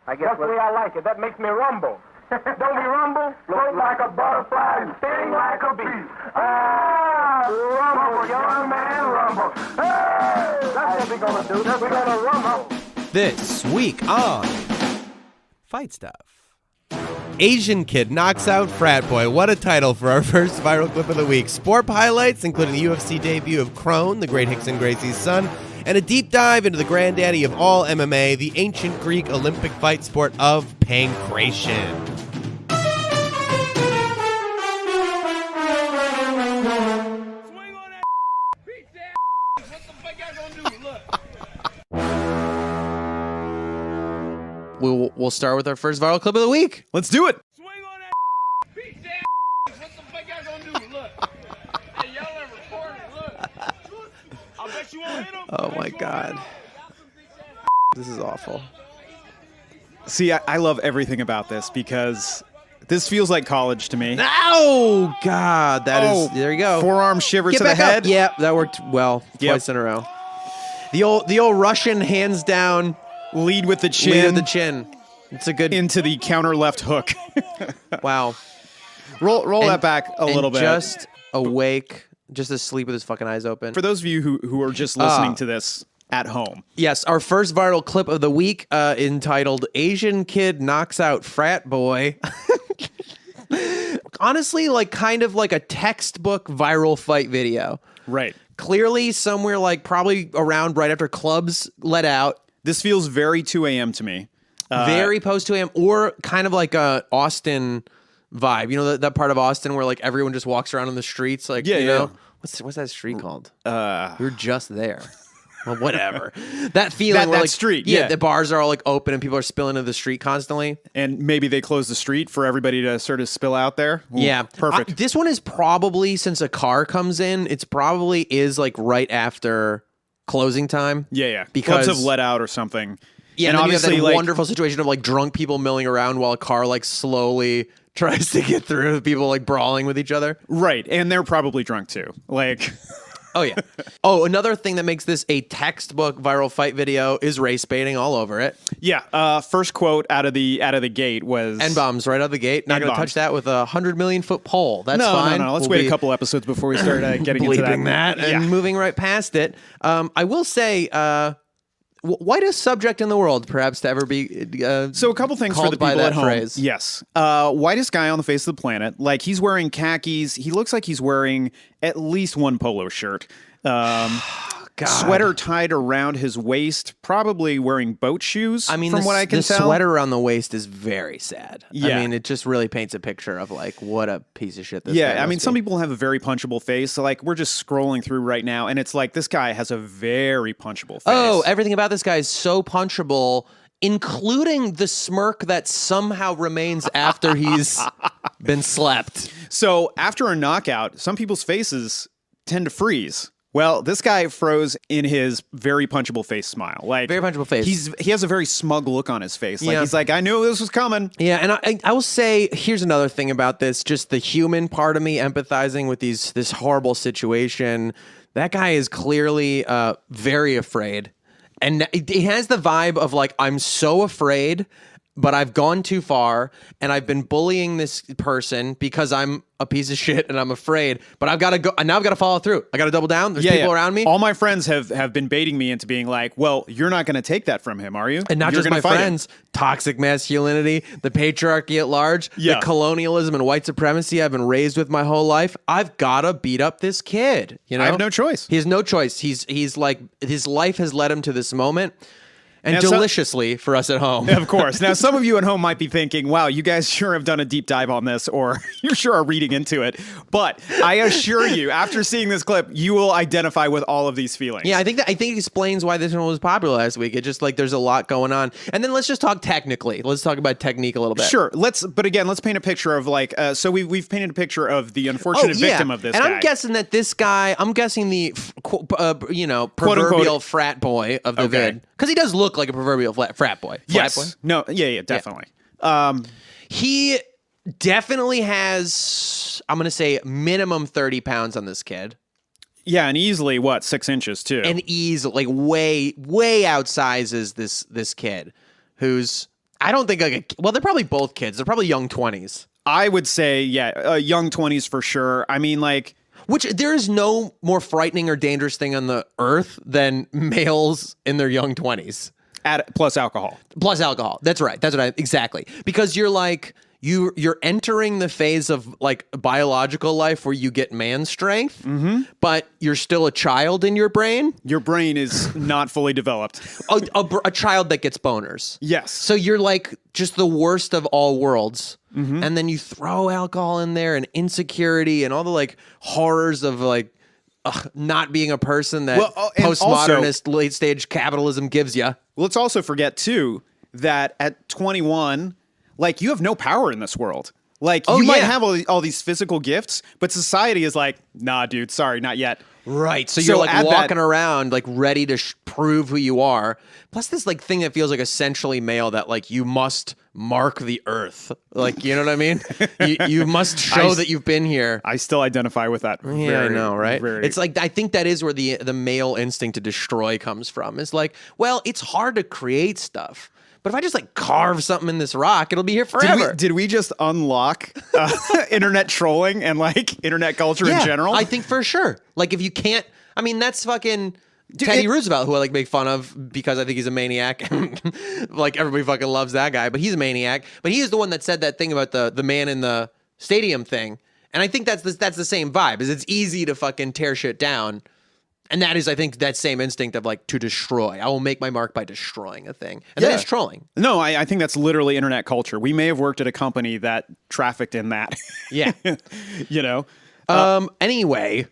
I guess that's the way I like it. That makes me rumble. Don't we rumble? Float like a butterfly and sting like a bee. Ah, rumble, young man, rumble. Hey, that's what we're going to do. We're going to rumble. This week on Fight Stuff. Asian kid knocks out frat boy. What a title for our first viral clip of the week. Sport highlights, including the UFC debut of Kron, the great Rickson Gracie's son, and a deep dive into the granddaddy of all MMA, the ancient Greek Olympic fight sport of Pankration. We'll start with our first viral clip of the week. Let's do it. Swing on that beat that. What the fuck y'all gonna do? Look. Hey, y'all ever recorded? Look. I bet you won't hit him. Oh my God. This is awful. See, I love everything about this because this feels like college to me. Oh God, is there you go. Forearm shiver Get to the back head. Up. Yeah, that worked well twice in a row. The old Russian hands down. Lead with the chin. Lead with the chin. It's a good into the counter left hook. Wow. Roll that back a little bit. Just awake, just asleep with his fucking eyes open. For those of you who are just listening to this at home. Yes, our first viral clip of the week, entitled "Asian Kid Knocks Out Frat Boy." Honestly, kind of like a textbook viral fight video. Right. Clearly somewhere probably around right after clubs let out. This feels very 2 a.m. to me. Very post 2 a.m. or kind of like a Austin vibe. You know that part of Austin where everyone just walks around on the streets? You know? What's that street called? We were just there. Well, whatever. That feeling where that street. Yeah, the bars are all open and people are spilling into the street constantly. And maybe they close the street for everybody to sort of spill out there. Ooh, yeah. Perfect. This one is probably, since a car comes in, it's probably is right after closing time. Yeah. Because clubs have let out or something. Yeah, and obviously you have that wonderful situation of drunk people milling around while a car slowly tries to get through, people brawling with each other. Right, and they're probably drunk too. Oh yeah. Oh, another thing that makes this a textbook viral fight video is race baiting all over it. Yeah. First quote out of the gate was N-bombs right out of the gate. Not going to touch that with a 100 million foot pole. That's fine. No. Let's wait a couple episodes before we start getting into that. And moving right past it. I will say, whitest subject in the world, perhaps, to ever be so a couple things for the people at home. Phrase. Yes. Whitest guy on the face of the planet. He's wearing khakis. He looks like he's wearing at least one polo shirt. Sweater tied around his waist, probably wearing boat shoes. I mean, from what I can tell. The sweater around the waist is very sad. Yeah. I mean, it just really paints a picture of what a piece of shit this guy I mean, must some be. people have a very punchable face. So we're just scrolling through right now, and it's this guy has a very punchable face. Oh, everything about this guy is so punchable, including the smirk that somehow remains after he's been slept. So after a knockout, some people's faces tend to freeze. Well, this guy froze in his very punchable face smile. Very punchable face. He has a very smug look on his face. Yeah. He's I knew this was coming. Yeah, and I will say, here's another thing about this, just the human part of me empathizing with this horrible situation. That guy is clearly very afraid. And he has the vibe of I'm so afraid, but I've gone too far, and I've been bullying this person because I'm a piece of shit and I'm afraid, but I've got to go. Now I've got to follow through. I got to double down. There's people around me. All my friends have been baiting me into being well, you're not going to take that from him, are you? And not You're just my fight friends, toxic masculinity, the patriarchy at large, the colonialism and white supremacy I've been raised with my whole life. I've got to beat up this kid. You know, I have no choice. He has no choice. He's his life has led him to this moment. And now, deliciously for us at home. Of course. Now, some of you at home might be thinking, wow, you guys sure have done a deep dive on this, or you sure are reading into it. But I assure you, after seeing this clip, you will identify with all of these feelings. Yeah, I think it explains why this one was popular last week. It just there's a lot going on. And then let's just talk technically. Let's talk about technique a little bit. Sure. Let's paint a picture of so we've painted a picture of the unfortunate victim of this guy. And I'm guessing that this guy, the proverbial frat boy of the vid. Because he does look like a proverbial frat boy. Yes. Boy? No. Yeah. Definitely. He definitely has, I'm going to say, minimum 30 pounds on this kid. Yeah, and easily, 6 inches, too. And easily, way outsizes this kid, who's, I don't think well, they're probably both kids. They're probably young 20s. I would say, young 20s for sure. I mean, like, which there is no more frightening or dangerous thing on the earth than males in their young 20s. Plus alcohol. Plus alcohol. That's right. That's what exactly. Because you're like, you're entering the phase of like biological life where you get man strength, but you're still a child in your brain. Your brain is not fully developed. A child that gets boners. Yes. So you're like just the worst of all worlds. And then you throw alcohol in there and insecurity and all the like horrors of like not being a person that postmodernist late stage capitalism gives you. Let's also forget too that at 21, like, you have no power in this world. Like, you might have all these physical gifts, but society is like, nah, dude, sorry, not yet. Right. So you're like walking around like ready to prove who you are. Plus this like thing that feels like essentially male that like you must mark the earth. Like, you know what I mean? you must show that you've been here. I still identify with that. I know, right? It's like, I think that is where the male instinct to destroy comes from. It's like, well, it's hard to create stuff. But if I just like carve something in this rock, it'll be here forever. Did we just unlock internet trolling and like internet culture in general? I think for sure. Like if you can't, I mean, that's fucking Teddy Roosevelt, who I like make fun of because I think he's a maniac. Like everybody fucking loves that guy, but he's a maniac. But he is the one that said that thing about the man in the stadium thing. And I think that's the same vibe. Is it's easy to fucking tear shit down. And that is, I think, that same instinct of like to destroy. I will make my mark by destroying a thing. And that is trolling. No, I think that's literally internet culture. We may have worked at a company that trafficked in that. Yeah. You know? Anyway,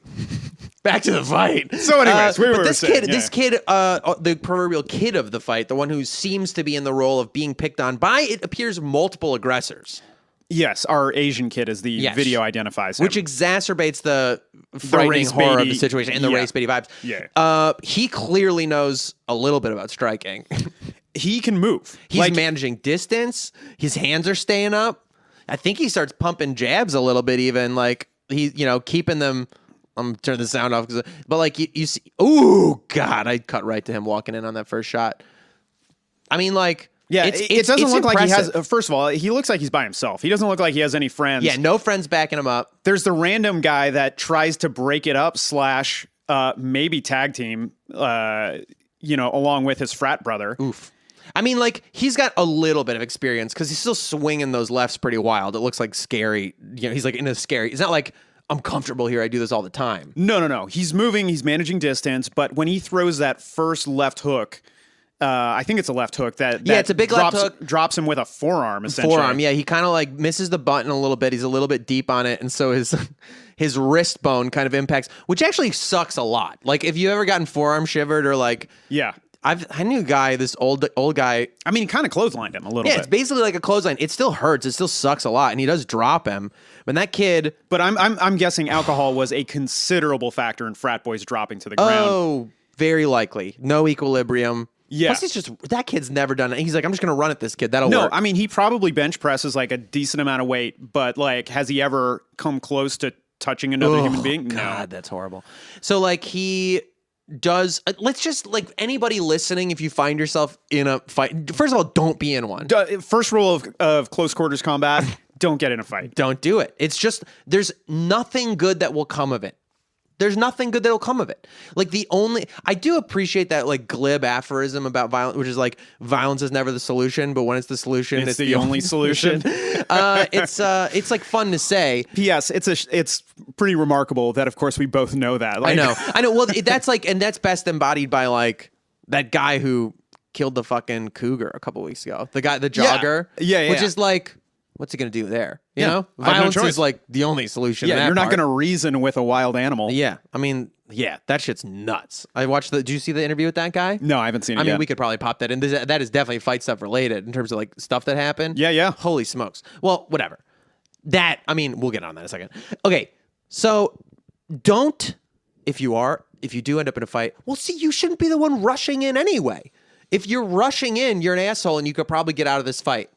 back to the fight. So anyways, this kid, the proverbial kid of the fight, the one who seems to be in the role of being picked on by, it appears, multiple aggressors. Yes, our Asian kid, as the video identifies him. Which exacerbates the frightening horror of the situation and the race baity vibes. Yeah. He clearly knows a little bit about striking. He can move. He's managing distance. His hands are staying up. I think he starts pumping jabs a little bit even. Like, he's, keeping them... I'm turning the sound off. But, like, you see... Ooh, God, I cut right to him walking in on that first shot. I mean, like... Yeah, it doesn't look like he has... First of all, he looks like he's by himself. He doesn't look like he has any friends. Yeah, no friends backing him up. There's the random guy that tries to break it up / maybe tag team, along with his frat brother. Oof. I mean, like, he's got a little bit of experience because he's still swinging those lefts pretty wild. It looks like scary. He's like in a scary... It's not like, I'm comfortable here. I do this all the time. No. He's moving. He's managing distance. But when he throws that first left hook... I think it's a left hook that it's a big left hook. Drops him with a forearm, essentially. Yeah. He kind of like misses the button a little bit. He's a little bit deep on it. And so his wrist bone kind of impacts, which actually sucks a lot. Like if you ever gotten forearm shivered or like... Yeah. I knew a guy, this old guy. I mean, he kind of clotheslined him a little bit. Yeah, it's basically like a clothesline. It still hurts. It still sucks a lot. And he does drop him. But that kid... But I'm guessing alcohol was a considerable factor in frat boys dropping to the ground. Oh, very likely. No equilibrium. Yeah. Plus, that kid's never done it. He's like, I'm just going to run at this kid. That'll work. No, I mean, he probably bench presses like a decent amount of weight, but like, has he ever come close to touching another human being? No. God, that's horrible. So, like, he does, let's just, like, anybody listening, if you find yourself in a fight, first of all, don't be in one. First rule of close quarters combat, don't get in a fight. Don't do it. It's just, there's nothing good that will come of it. There's nothing good that'll come of it. Like I do appreciate that like glib aphorism about violence, which is like violence is never the solution, but when it's the solution, it's the only solution. It's like fun to say. P.S. It's pretty remarkable that of course we both know that. Like, I know. Well, that's like, and that's best embodied by like that guy who killed the fucking cougar a couple weeks ago. The jogger. Yeah. Which is like, what's he going to do there? You know? Violence is like the only solution. Yeah, you're not going to reason with a wild animal. Yeah. I mean, that shit's nuts. Did you see the interview with that guy? No, I haven't seen it yet. I mean, we could probably pop that in. That is definitely fight stuff related in terms of like stuff that happened. Yeah. Holy smokes. Well, whatever. We'll get on that in a second. Okay. So if you do end up in a fight, well, see, you shouldn't be the one rushing in anyway. If you're rushing in, you're an asshole and you could probably get out of this fight.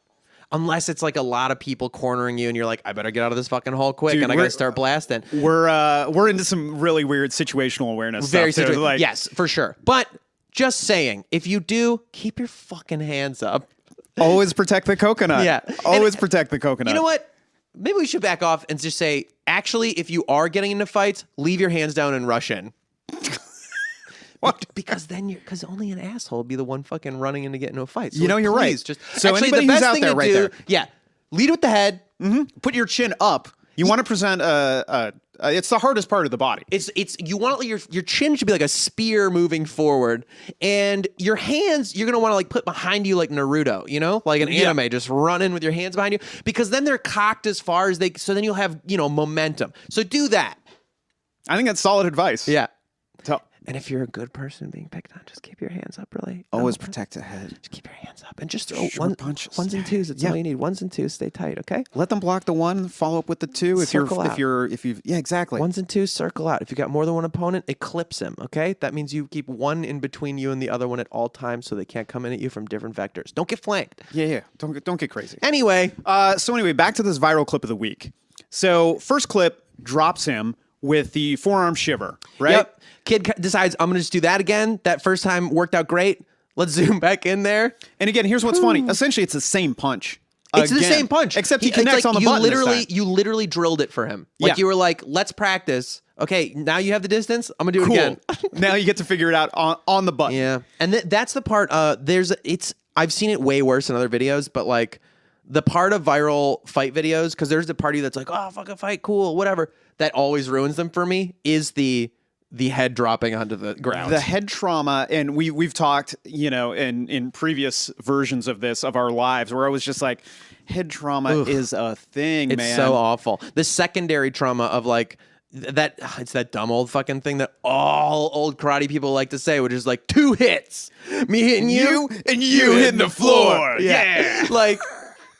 Unless it's like a lot of people cornering you and you're like, I better get out of this fucking hole quick. Dude, and I got to start blasting. We're into some really weird situational awareness stuff. Yes, for sure. But just saying, if you do, keep your fucking hands up. Always protect the coconut. Yeah. Always And protect the coconut. You know what? Maybe we should back off and just say, actually, if you are getting into fights, leave your hands down and rush in. What? Because then because only an asshole would be the one fucking running in to get into a fight. So You know, you're right. Just, So actually, anybody the who's best out thing there to right do, there. yeah, lead with the head. Put your chin up. You want to present it's the hardest part of the body. It's you want your chin should be like a spear moving forward, and your hands you're gonna want to like put behind you like Naruto, you know, like an anime, just run in with your hands behind you because then they're cocked as far as they. So then you'll have momentum. So do that. I think that's solid advice. Yeah. Tell- And if you're a good person being picked on, just keep your hands up, really. Always protect the head. Just keep your hands up and just throw Short punches. ones and twos. That's all you need. Ones and twos. Stay tight, okay? Let them block the one, follow up with the two. Circle out. Yeah, exactly. Ones and twos, circle out. If you got more than one opponent, eclipse him, okay? That means you keep one in between you and the other one at all times so they can't come in at you from different vectors. Don't get flanked. Yeah. Don't get crazy. Anyway. So anyway, back to this viral clip of the week. So first clip drops him with the forearm shiver, right? Yep. Kid decides, I'm going to just do that again. That first time worked out great. Let's zoom back in there. And again, here's what's funny. Essentially, it's the same punch. It's the Again. same punch. Except he It's connects like on the button this time. You literally drilled it for him. Like Yeah. you were like, let's practice. Okay, now you have the distance. I'm going to do it again. Now you get to figure it out on the button. Yeah. And that's the part I've seen it way worse in other videos, but like the part of viral fight videos, because there's the party that's like, oh, fuck a fight, cool, whatever, that always ruins them for me is the head dropping onto the ground. The head trauma, and we've talked, in previous versions of this, of our lives, where I was just like, head trauma is a thing, it's man. so awful. The secondary trauma of like it's that dumb old fucking thing that all old karate people like to say, which is like 2 hits, me hitting you and you hitting the floor. Yeah. Like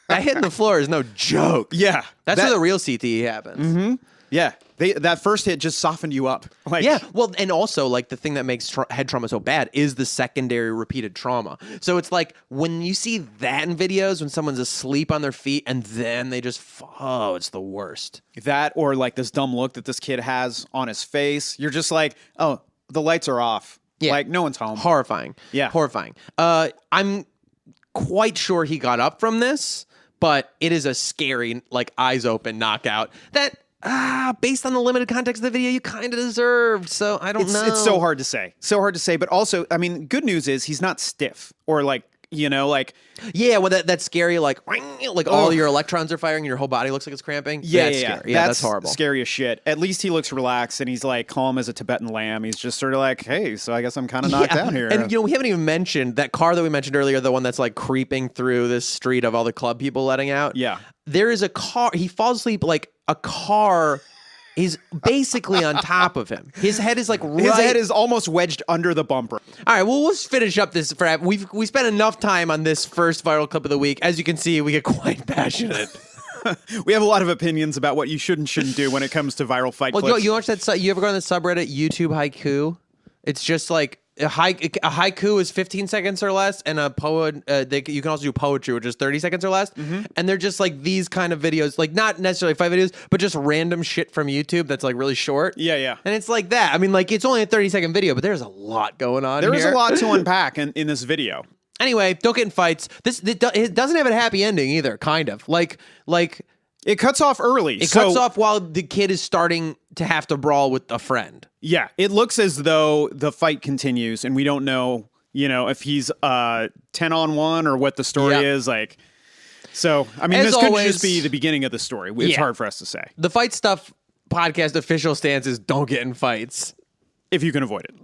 that hitting the floor is no joke. Yeah. That's where the real CTE happens. Mm-hmm. Yeah. That first hit just softened you up. Like, yeah, well, and also, like, the thing that makes head trauma so bad is the secondary repeated trauma. So it's like, when you see that in videos, when someone's asleep on their feet, and then they just, it's the worst. That, or like this dumb look that this kid has on his face. You're just like, oh, the lights are off. Yeah. Like, no one's home. Horrifying. Yeah. Horrifying. I'm quite sure he got up from this, but it is a scary, like, eyes open knockout that... based on the limited context of the video, you kind of deserved. So I don't know. It's so hard to say. So hard to say. But also, I mean, good news is he's not stiff or like, yeah, well, that scary, like all your electrons are firing and your whole body looks like it's cramping. That's scary. Yeah, that's horrible. Scary as shit. At least he looks relaxed and he's like calm as a Tibetan lamb. He's just sort of like, hey, so I guess I'm kind of knocked out here. And we haven't even mentioned that car that we mentioned earlier, the one that's like creeping through this street of all the club people letting out. Yeah. There is a car. He falls asleep like a car is basically on top of him. His head is like His head is almost wedged under the bumper. All right, well, let's finish up this. We spent enough time on this first viral clip of the week. As you can see, we get quite passionate. We have a lot of opinions about what you should and shouldn't do when it comes to viral fight clips. Well, you watch that? You ever go on the subreddit YouTube haiku? It's just like a haiku is 15 seconds or less, and a poem. You can also do poetry, which is 30 seconds or less. Mm-hmm. And they're just like these kind of videos, like not necessarily fight videos, but just random shit from YouTube that's like really short. Yeah. And it's like that. I mean, like it's only a 30-second video, but there's a lot going on. There is a lot to unpack in this video. Anyway, don't get in fights. It doesn't have a happy ending either. Kind of like. It cuts off early. It cuts off while the kid is starting to have to brawl with a friend. Yeah, it looks as though the fight continues, and we don't know, if he's 10-on-1 or what the story is. Like, so I mean, As this always, could just be the beginning of the story. It's hard for us to say. The Fight Stuff podcast official stance is don't get in fights if you can avoid it.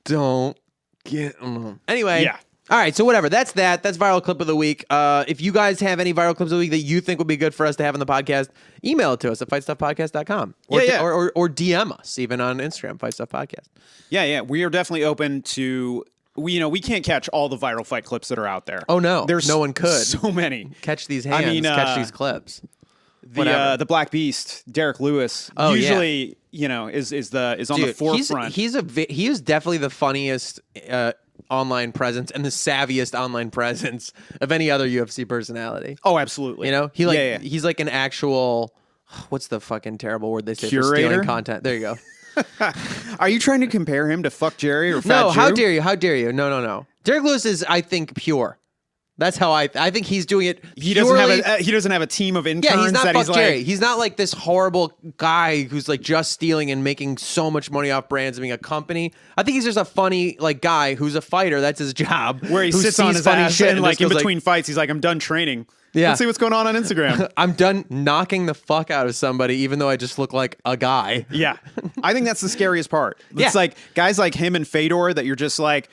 Don't get in them. Anyway. Yeah. All right, so whatever. That's that. That's viral clip of the week. If you guys have any viral clips of the week that you think would be good for us to have on the podcast, email it to us at fightstuffpodcast.com. Or DM us, even on Instagram, Fight Stuff Podcast. Yeah. We are definitely open to... We can't catch all the viral fight clips that are out there. Oh, no. There's no one could. So many. Catch these hands. Catch these clips. The Black Beast, Derek Lewis, usually, is on the forefront. He is definitely the funniest online presence and the savviest online presence of any other UFC personality. Oh, absolutely. He's like an actual, what's the fucking terrible word they say curator? for stealing content? There you go. Are you trying to compare him to Fuck Jerry or Fat No, Jew? how dare you? No. Derek Lewis is, I think, pure. That's how I think he's doing it. He doesn't have a team of interns. Yeah, he's not that Fuck he's Jerry. like, He's not like this horrible guy who's like just stealing and making so much money off brands and being a company. I think he's just a funny like guy who's a fighter. That's his job. where he who sits on sees his funny ass shit and like in just goes, between fights, he's like, I'm done training. Yeah. Let's see what's going on Instagram. I'm done knocking the fuck out of somebody, even though I just look like a guy. Yeah. I think that's the scariest part. It's Yeah. like guys like him and Fedor that you're just like,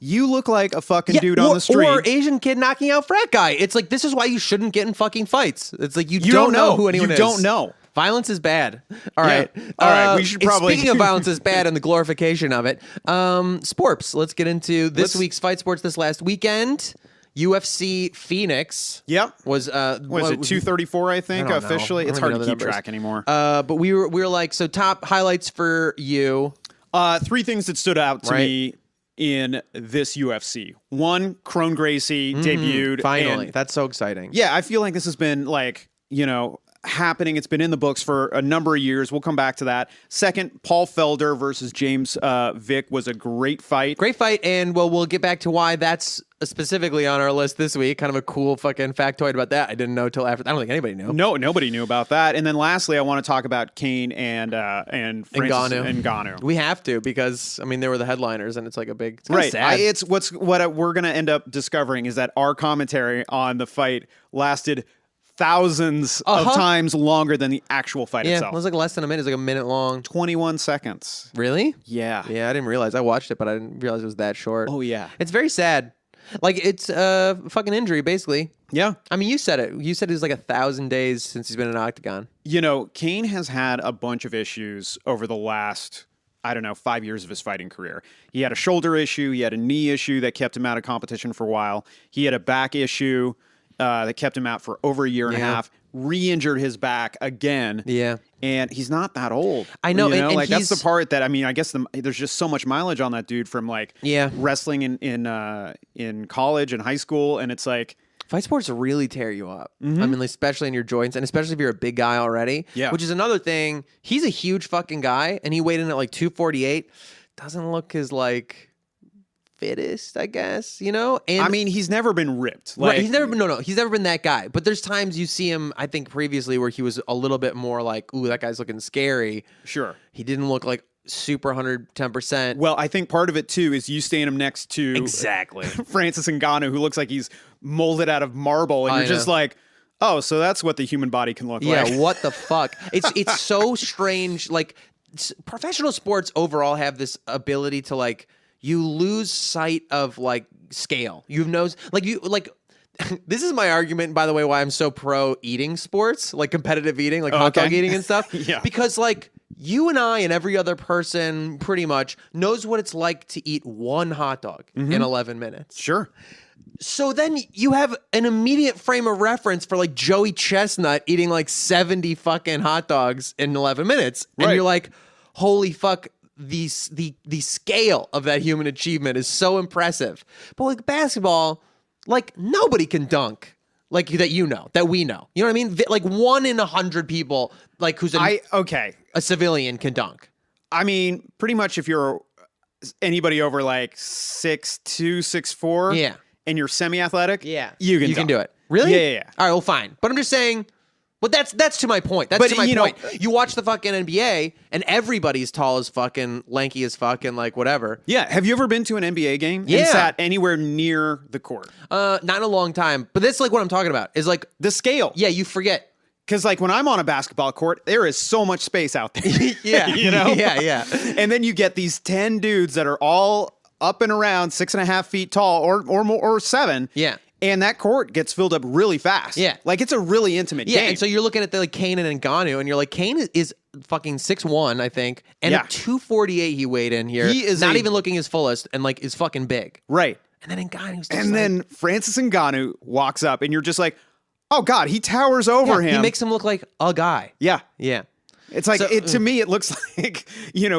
you look like a fucking dude on the street. Or Asian kid knocking out frat guy. It's like, this is why you shouldn't get in fucking fights. It's like, you don't know who anyone is. You don't know. Violence is bad. All right. All right. We should probably. Speaking of violence is bad and the glorification of it, sports. Let's get into this week's fight sports this last weekend. UFC Phoenix. Yep. Was it 234? I think I don't know. officially. I don't It's even hard know to the keep numbers. track anymore. But we were like, so top highlights for you. 3 things that stood out to me in this UFC. One, Kron Gracie debuted. Finally. and- That's so exciting. yeah, I feel like this has been like, happening. It's been in the books for a number of years. We'll come back to that. Second, Paul Felder versus James Vick was a great fight. Great fight, and we'll get back to why that's specifically on our list this week. Kind of a cool fucking factoid about that. I didn't know till after. I don't think anybody knew. No, nobody knew about that. And then lastly, I want to talk about Kane and Francis Ngannou. We have to because I mean they were the headliners, and it's like a big. It's Right. Sad. It's what we're going to end up discovering is that our commentary on the fight lasted thousands of times longer than the actual fight yeah, itself. it was like less than a minute. It was like a minute long. 21 seconds. Really? Yeah. Yeah, I didn't realize. I watched it, but I didn't realize it was that short. Oh, yeah. It's very sad. Like it's a fucking injury, basically. Yeah. I mean, you said it. You said it was like 1,000 days since he's been in an octagon. Kane has had a bunch of issues over the last, 5 years of his fighting career. He had a shoulder issue. He had a knee issue that kept him out of competition for a while. He had a back issue that kept him out for over a year and a half. Re-injured his back again. Yeah. And he's not that old. I know. And like that's the part that I guess there's just so much mileage on that dude from wrestling in college and high school, and it's like fight sports really tear you up. I mean, especially in your joints, and especially if you're a big guy already. Yeah. Which is another thing. He's a huge fucking guy, and he weighed in at like 248. Doesn't look his like fittest, I guess. And he's never been ripped. Right, he's never been he's never been that guy. But there's times you see him, I think previously, where he was a little bit more like, ooh, that guy's looking scary. Sure. He didn't look like super 110%. Well, I think part of it too is you stand him next to Exactly. Francis Ngannou, who looks like he's molded out of marble, and you're just like, oh, so that's what the human body can look like. Yeah, what the fuck? It's so strange. Like professional sports overall have this ability to like you lose sight of like scale. This is my argument, by the way, why I'm so pro eating sports, like competitive eating, like hot dog eating and stuff. Yeah. Because like you and I and every other person pretty much knows what it's like to eat one hot dog in 11 minutes. Sure. So then you have an immediate frame of reference for like Joey Chestnut eating like 70 fucking hot dogs in 11 minutes. And Right. you're like, holy fuck, the scale of that human achievement is so impressive. But like basketball, like nobody can dunk like that that we know. You know what I mean? Like 1 in 100 people like who's a civilian can dunk. I mean, pretty much if you're anybody over like 6'2", 6'4", Yeah. and you're semi-athletic, Yeah. you can can do it. Really? Yeah. All right, well, fine. But I'm just saying, but that's to my point. That's But, to my you know- point. You watch the fucking NBA, and everybody's tall as fucking, lanky as fucking, like whatever. Yeah. Have you ever been to an NBA game and Yeah. sat anywhere near the court? Not in a long time. But that's like what I'm talking about. Is like, The scale. yeah, you forget. Because like when I'm on a basketball court, there is so much space out there. Yeah. Yeah. And then you get these 10 dudes that are all up and around 6.5 feet tall or more or 7. Yeah. And that court gets filled up really fast. Yeah. Like it's a really intimate Yeah, game. and so you're looking at the like Kane and Ngannou, and you're like, Kane is fucking 6'1", I think, and Yeah. at 248 he weighed in here. He is not a- even looking his fullest, and like is fucking big. Right. And then Ngannou's just And like, then Francis Ngannou walks up and you're just like, oh God, he towers over him. he makes him look like a guy. Yeah. Yeah. It's like, So- to me, it looks like,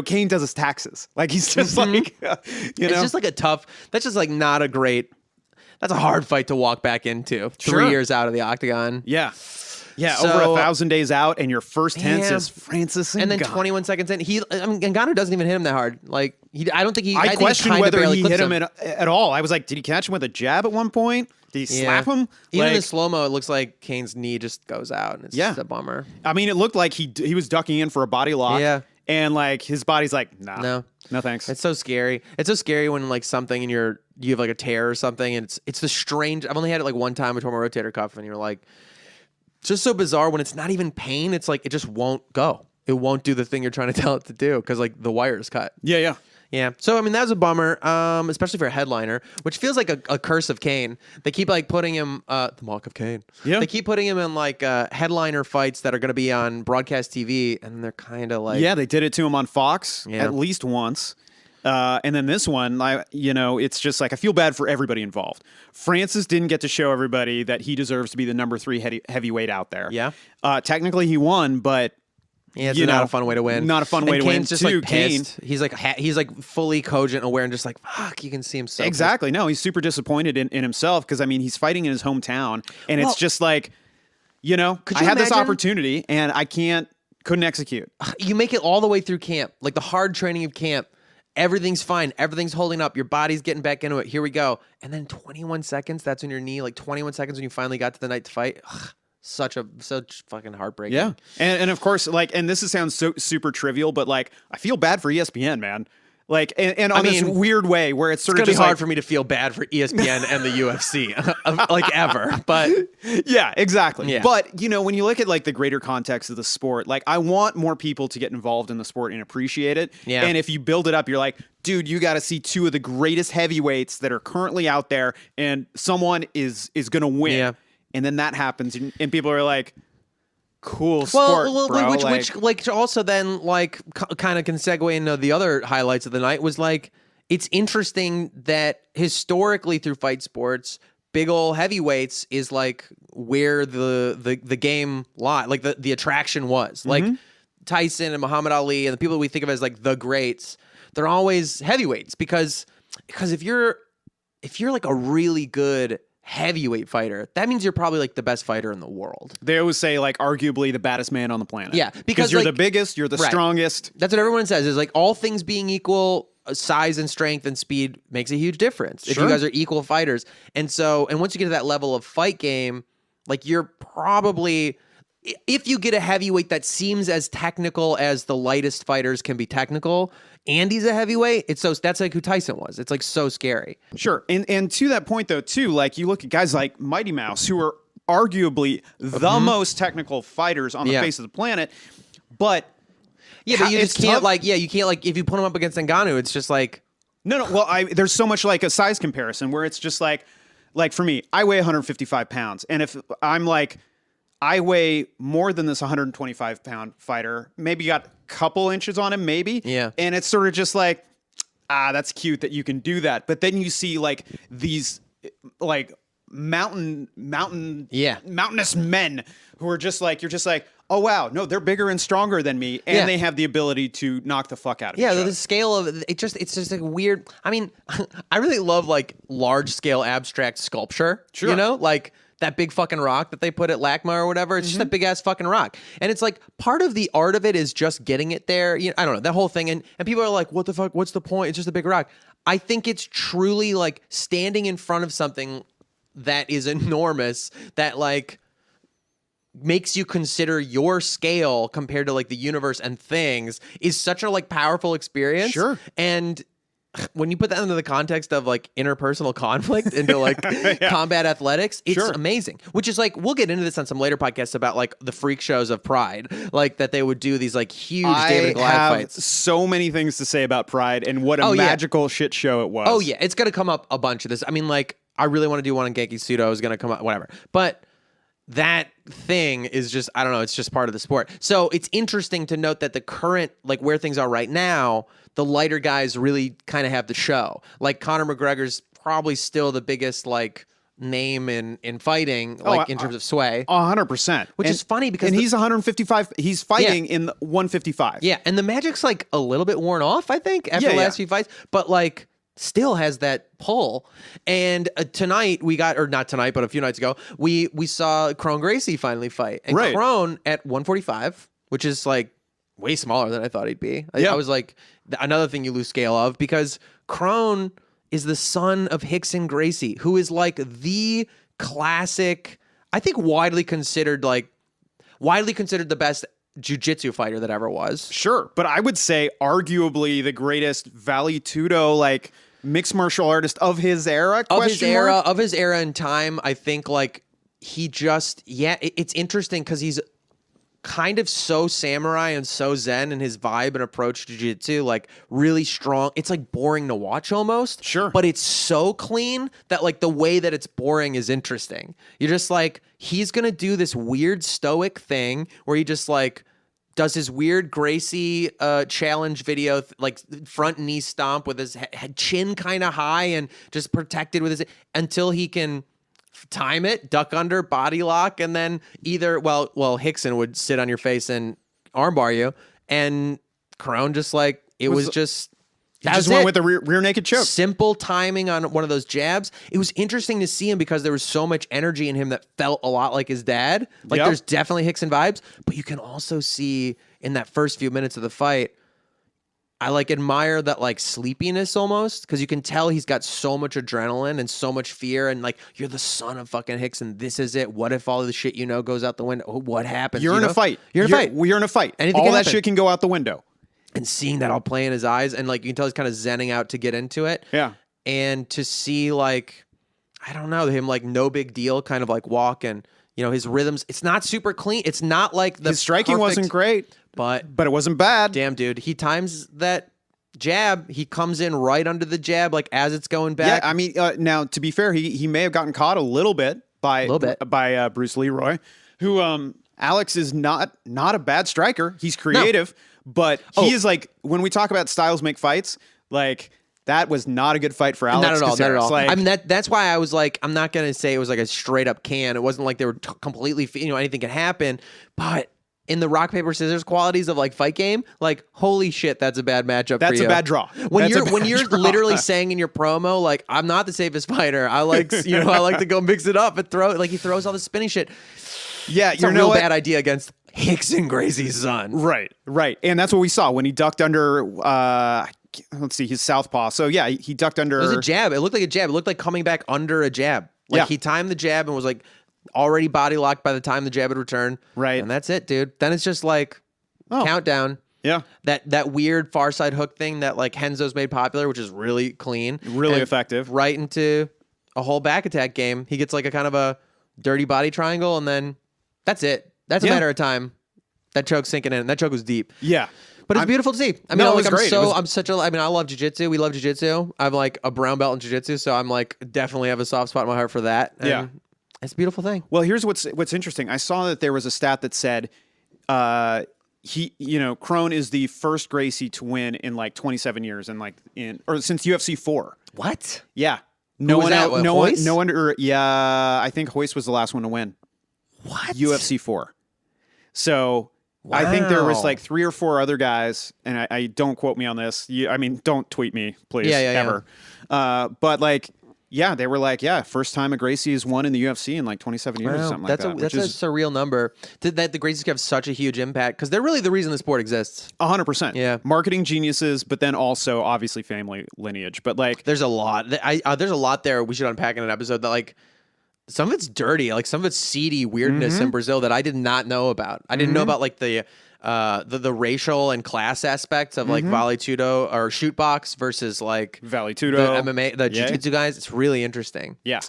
Kane does his taxes. Like he's just like, It's just like that's just like not a great, that's a hard fight to walk back into 3 Sure. years out of the octagon. Yeah. Yeah, So- over 1,000 days out, and your first tense Yeah. is Francis Ngannou. And then 21 seconds in, Ngannou doesn't even hit him that hard. Like I don't think he. I think questioned kinda whether barely he clips hit him at all. I was like, did he catch him with a jab at one point? Did he slap him? Even in Like, the slow-mo, it looks like Kane's knee just goes out, and it's just a bummer. I mean, it looked like he was ducking in for a body lock. Yeah. And like his body's like, nah, no thanks. It's so scary. It's so scary when like something in you have like a tear or something, and it's the strange. I've only had it like one time. I tore my rotator cuff, and you're like, it's just so bizarre when it's not even pain. It's like it just won't go. It won't do the thing you're trying to tell it to do because like the wire is cut. Yeah. Yeah. So, I mean, that was a bummer, especially for a headliner, which feels like a curse of Kane. They keep, like, putting him, the Mark of Kane. Yeah. They keep putting him in, like, headliner fights that are going to be on broadcast TV, and they're kind of like... Yeah, they did it to him on Fox at least once. And then this one, it's just like, I feel bad for everybody involved. Francis didn't get to show everybody that he deserves to be the number 3 heavyweight out there. Yeah. Technically, he won, but... Yeah, it's not a fun way to win. Not a fun way to win. Kane's just like pissed. He's like fully cogent, aware, and just like fuck. You can see him so exactly. pissed. No, he's super disappointed in himself because I mean he's fighting in his hometown, and it's just like, I had this opportunity and I couldn't execute. You make it all the way through camp, like the hard training of camp. Everything's fine. Everything's holding up. Your body's getting back into it. Here we go. And then 21 seconds. That's when your knee. Like 21 seconds when you finally got to the night to fight. Ugh. Such fucking heartbreaking. Yeah. And of course, like, and this sounds so super trivial, but like, I feel bad for ESPN, man. Like, and on this weird way where it's sort of just hard for me to feel bad for ESPN and the UFC, like ever. But yeah, exactly. Yeah. But when you look at like the greater context of the sport, like I want more people to get involved in the sport and appreciate it. Yeah. And if you build it up, you're like, dude, you got to see 2 of the greatest heavyweights that are currently out there, and someone is going to win. Yeah. And then that happens, and people are like, cool sport, bro. Which also then like kind of can segue into the other highlights of the night was like, it's interesting that historically through fight sports, big ol' heavyweights is like where the game lies, like the attraction was. Like Tyson and Muhammad Ali and the people that we think of as like the greats, they're always heavyweights because if you're like a really good heavyweight fighter, that means you're probably like the best fighter in the world. They always say like arguably the baddest man on the planet. Yeah, because you're like, the biggest, you're the strongest. That's what everyone says is like all things being equal, size and strength and speed makes a huge difference if you guys are equal fighters. And once you get to that level of fight game, like you're probably, if you get a heavyweight that seems as technical as the lightest fighters can be technical, and he's a heavyweight, that's like who Tyson was. It's like so scary. Sure. And to that point though, too, like you look at guys like Mighty Mouse, who are arguably the most technical fighters on the face of the planet, but but you just can't you can't like if you put him up against Ngannou, it's just like no. Well, there's so much like a size comparison where it's just like for me, I weigh 155 pounds, and if I'm like, I weigh more than this 125-pound fighter, maybe got a couple inches on him, maybe. Yeah. And it's sort of just like, that's cute that you can do that. But then you see like these like mountainous men who are just like, you're just like, oh wow, no, they're bigger and stronger than me, and they have the ability to knock the fuck out of each other. The scale of it's just like weird. I mean, I really love like large scale abstract sculpture. Sure. Like that big fucking rock that they put at LACMA or whatever. It's just a big ass fucking rock. And it's like part of the art of it is just getting it there. I don't know, that whole thing. And people are like, what the fuck? What's the point? It's just a big rock. I think it's truly like standing in front of something that is enormous that like makes you consider your scale compared to like the universe and things is such a like powerful experience. Sure. And when you put that into the context of like interpersonal conflict into like combat athletics, it's amazing. Which is like, we'll get into this on some later podcasts about like the freak shows of Pride, like that they would do these like huge David and Goliath fights. I have so many things to say about Pride and what a magical shit show it was. Oh yeah, it's gonna come up a bunch of this. I mean, like I really want to do one on Genki Sudo. Is gonna come up, whatever. But that thing is just, I don't know, it's just part of the sport. So it's interesting to note that the current, like where things are right now, the lighter guys really kind of have the show. Like Conor McGregor's probably still the biggest like name in fighting, like in terms of sway. 100%. Which is funny because he's 155. He's fighting in 155. Yeah, and the magic's like a little bit worn off, I think, after the last few fights. But like still has that pull. And tonight we got, or not tonight, but a few nights ago, we saw Kron Gracie finally fight. And Kron at 145, which is like way smaller than I thought he'd be. I was like, another thing you lose scale of, because Kron is the son of Rickson Gracie, who is like the classic, I think widely considered the best jiu-jitsu fighter that ever was. Sure, but I would say arguably the greatest Vale Tudo, like, mixed martial artist of his era? Of his era and time, I think, like, he just, it's interesting because he's kind of so samurai and so zen in his vibe and approach to jiu-jitsu, like really strong. It's like boring to watch almost. Sure. But it's so clean that like the way that it's boring is interesting. You're just like, he's going to do this weird stoic thing where he just like does his weird Gracie challenge video, like front knee stomp with his chin kind of high and just protected with his, until he can time it, duck under, body lock, and then either Rickson would sit on your face and armbar you, and Kron just like it was just went with the rear naked choke. Simple timing on one of those jabs. It was interesting to see him because there was so much energy in him that felt a lot like his dad. Like there's definitely Rickson vibes, but you can also see in that first few minutes of the fight, I like admire that like sleepiness almost, because you can tell he's got so much adrenaline and so much fear, and like, you're the son of fucking Rickson. This is it. What if all of the shit goes out the window? What happens? You're in a fight. You're in a fight. Anything all that shit can go out the window. And seeing that all play in his eyes, and like you can tell he's kind of zenning out to get into it. Yeah. And to see like, I don't know, him like no big deal, kind of like walk, and his rhythms. It's not super clean. It's not like his striking wasn't great. But it wasn't bad. Damn, dude. He times that jab. He comes in right under the jab, like as it's going back. Yeah, I mean, now to be fair, he may have gotten caught a little bit by Bruce Leroy, who Alex is not a bad striker. He's creative, but he is like, when we talk about styles make fights, like that was not a good fight for Alex. Not at all. Like, I mean, that's why I was like, I'm not gonna say it was like a straight up can. It wasn't like they were completely, anything could happen, but in the rock, paper, scissors qualities of like fight game, like holy shit, that's a bad matchup for you. That's a bad draw. When you're literally saying in your promo, like, I'm not the safest fighter. I like, I like to go mix it up and throw it. Like he throws all the spinning shit. Yeah, it's a real bad idea against Rickson Gracie's son. Right. And that's what we saw when he ducked under, let's see, his southpaw. So yeah, he ducked under. It was a jab. It looked like a jab. It looked like coming back under a jab. Like he timed the jab and was like, already body locked by the time the jab would return. Right. And that's it, dude. Then it's just like countdown. Yeah. That weird far side hook thing that like Henzo's made popular, which is really clean. Really effective. Right into a whole back attack game. He gets like a kind of a dirty body triangle, and then that's it. That's a matter of time. That choke's sinking in. That choke was deep. Yeah. But it's beautiful to see. I mean, it was great. I love jiu-jitsu. We love jiu-jitsu. I'm like a brown belt in jiu-jitsu, so I'm like definitely have a soft spot in my heart for that. And it's a beautiful thing. Well, here's what's interesting. I saw that there was a stat that said Kron is the first Gracie to win in like 27 years and since UFC 4. What? Yeah. No one else. I think Hoist was the last one to win. What? UFC 4. So I think there was like 3 or 4 other guys, and I don't quote me on this. Don't tweet me, please, ever. But like, yeah, they were like, first time a Gracie has won in the UFC in like 27 years or something like that. That's a surreal number. That the Gracies have such a huge impact because they're really the reason the sport exists. 100%. Yeah. Marketing geniuses, but then also obviously family lineage. But like, there's a lot. There's a lot there we should unpack in an episode that like, some of it's dirty, like some of it's seedy weirdness in Brazil that I did not know about. I didn't know about like the racial and class aspects of like Vale Tudo or shoot box versus like Vale Tudo, the MMA, the jiu-jitsu guys. It's really interesting. Yeah.